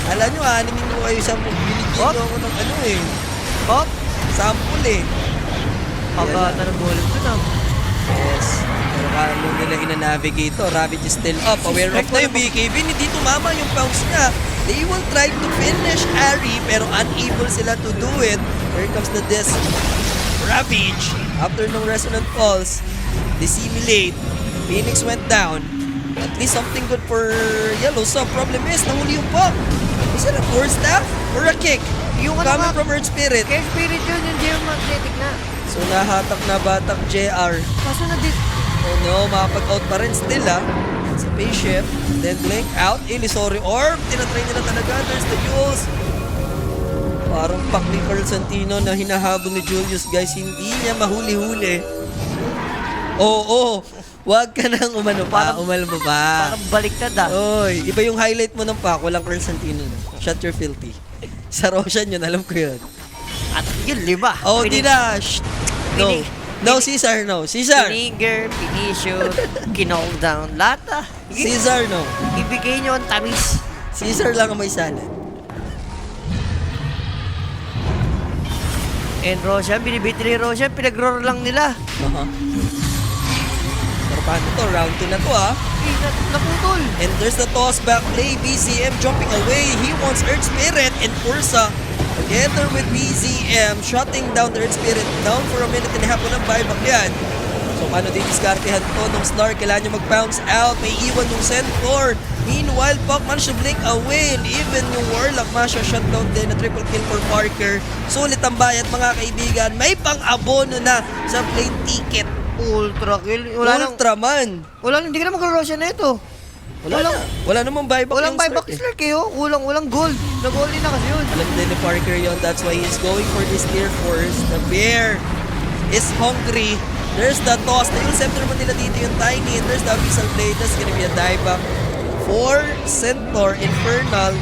Alam nyo, animin mo kayo sa binigyan nyo ako ng ano eh. Hop! Sample eh. Pagkata ng bullet dun ah. Yes. Pero kalo nila ina-navigate to. Ravage is still up. Aware of na yung BKB. Hindi tumama yung bounce niya. They will try to finish Ari pero unable sila to do it. Here comes the disc. Ravage. After nung Resonant Pulse, dissimulate. Phoenix went down. At least something good for Yellow Sub. Problem is, nahuli yung pop. Is it a force staff or a kick? Yung ano Coming nga, from Earth Spirit. kaya Spirit yun, yung geomagnetic na. So nahatak na batang JR. Kaso na-dit. Oh no, makapag-out pa rin still ah. Sa spaceship. Then blink out. Illusory Orb. Tinatry nila talaga. There's the Jules. Parang pack ni Carl Santino na hinahabol ni Julius guys. Hindi niya mahuli-huli. Oo. Wag ka nang umano pa. Umalma pa. Parang baliktad ah. Oy, iba yung highlight mo ng pack. Walang Carl Santino na. Shut your filthy. Sa Roshan yun. Alam ko yun. At yun, 5. Oh, di na. Shh. No. Pini- No, Caesar, no. Caesar. Vinegar, pinisyo, kinall down. Lahat ah. Caesar, no. Ibigay nyo ang tamis. Caesar lang ang may salad. And Roshan, binibiti ni Roshan, pinag-roar lang nila. Pero paano to? Round 2 na to ah. Eh, naputol. And there's the toss back play. BZM jumping away. He wants Earth Spirit and Ursa together with BZM shutting down the Earth Spirit. Down for a minute and a half ng buyback yan. So paano didiskartehan to nung Slar? Kailangan nyo mag-bounce out. May iwan nung Centaur. Meanwhile, Puck managed to blink away. And even yung Warlock managed to shut down din. A triple kill for Parker. Sulit ang bayad mga kaibigan. May pang-abono na sa plane ticket. Ultra kill. Ultraman. Hindi ka na mag-Roshan na ito. Wala namang buyback. Walang yung buyback Slark eh. Slark eh, oh. Walang gold. Nag-gold din na kasi yun. Alam din ni Parker yun. That's why he's going for this tier force. The bear is hungry. There's the toss. Na yung center mo nila dito yung Tiny. And there's the Abyssal Blade. That's gonna be a dive back for Centaur Infernal.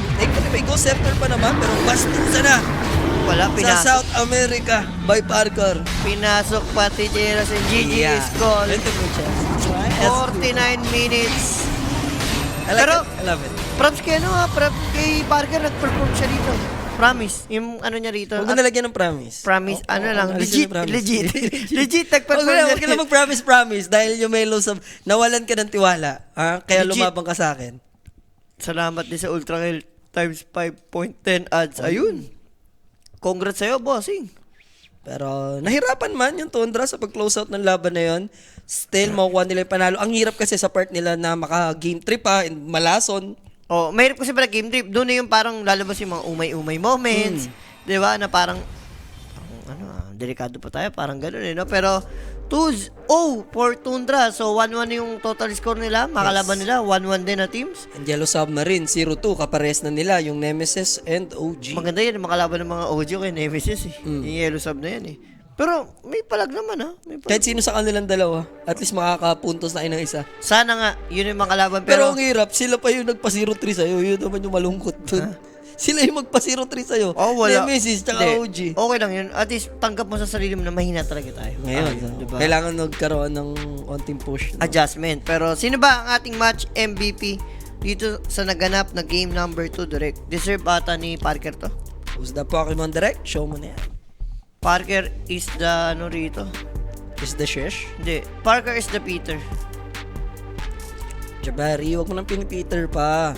May go center pa naman. Pero bastusa na Wala, sa pinasok. South America by Parker. Pinasok pati Jeras and GG is called. Ito mo siya. 49 minutes. I like Pero- it. I love it. Props kay Parker, nag-perform siya dito. Promise. Yung ano niya rito. Huwag mo nalagyan ng promise. Promise, ano lang, alisin legit, yung promise. legit. Legit, Huwag nagpa-perform mo na, huwag ka na mag-promise dahil yung Melo sa nawalan ka ng tiwala. Kaya Legit. lumabang ka sa akin. Salamat din sa Ultra Kill times 5.10 ads. Ayun. Congrats sa'yo, bossing. Pero nahirapan man yung Tundra sa pag-close out ng laban na yon. Still, makukuha nila yung panalo. Ang hirap kasi sa part nila na maka-game trip and malason. Oh, mahirap kasi pala game trip. Doon na yung parang lalabas yung mga umay-umay moments. 'Di ba? Na parang delikado pa tayo, parang gano'n eh, no? Pero 2-0 for Tundra. So 1-1 yung total score nila, makalaban nila 1-1 din na teams. And Yellow Submarine, 0-2, kapares na nila, yung Nemesis and OG. Maganda yan, makalaban ng mga audio kay Nemesis eh. Yung Yellow Sub na yan eh. Pero may palag naman ha. May palag. Kahit sino sa kanilang dalawa, at least makakapuntos na ng isa. Sana nga, yun yung makalaban. Pero Pero, ang hirap, sila pa yung nagpa-0-3 sa'yo. Yun naman yung malungkot dun. Sila yung magpa-0-3 sa'yo. oh, wala. Nemesis, tsaka Hindi. OG. Okay lang yun. At least, tanggap mo sa sarili mo na mahina talaga tayo. Ngayon, diba? kailangan nagkaroon ng onting push. No? Adjustment. Pero sino ba ang ating match MVP dito sa naganap na game number 2 direct? Deserve ata ni Parker to? Who's the Pokemon Direct? Show mo na yan. Parker is the ano rito? Is the Shesh? Hindi. Parker is the Peter. Jabari, huwag mo nang pinipeter pa.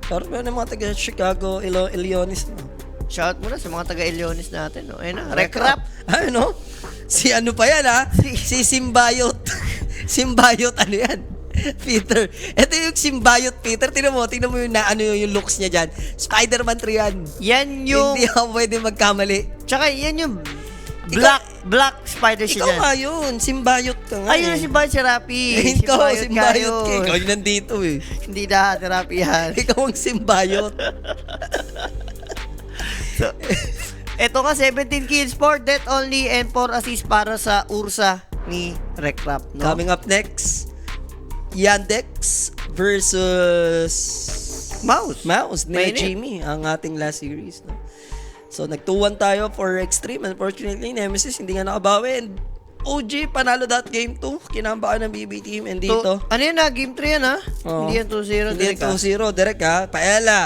Parang yung mga taga Chicago, Illinois. No? Shout mo na sa mga taga-Illinois natin. No? Ayun na. Recrap. Ano? Si ano pa yan ha? Si Simbayot. Simbayot, ano yan? Peter. Ito yung Simbayot Peter. Tingnan mo yung ano yung looks niya dyan. Spider-Man 3 yan. Yan yung... Hindi ako pwede magkamali. Tsaka yan yung black spider siya Ikaw dyan. nga yun. Simbayot ka nga. Ayun si Bayot si Rapi. Ikaw, Simbayot ka. Ikaw yung nandito eh. Hindi na, therapy yan. Ikaw ang Simbayot. So, eto nga, 17 kills for death only and 4 assists para sa Ursa ni Recrap. No? Coming up next, Yandex versus Mouse ni Mainit. Jimmy, ang ating last series. No? So, nag-2-1 tayo for Extreme. Unfortunately, Nemesis hindi nga nakabawi. And OG, panalo that game 2. Kinamba ka ng BB team. And dito, Ano yun na? Game 3 yan ha? Oo. Hindi yan 2-0. hindi yan 2-0. Direct ha. Paella.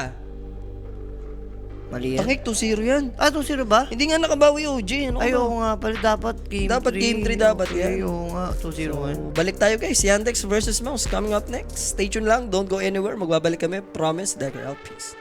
Mali yan. Tangik, 2-0 yan. 2-0 ba? Hindi nga nakabawi OG. Ano Ay, ba? oo nga pala. Dapat game 3. Dapat game 3 dapat yan. Oo nga. 2-0 nga. So, balik tayo guys. Yandex versus Mouse coming up next. Stay tuned lang. Don't go anywhere. Magbabalik kami. Promise. Dagger out. Peace.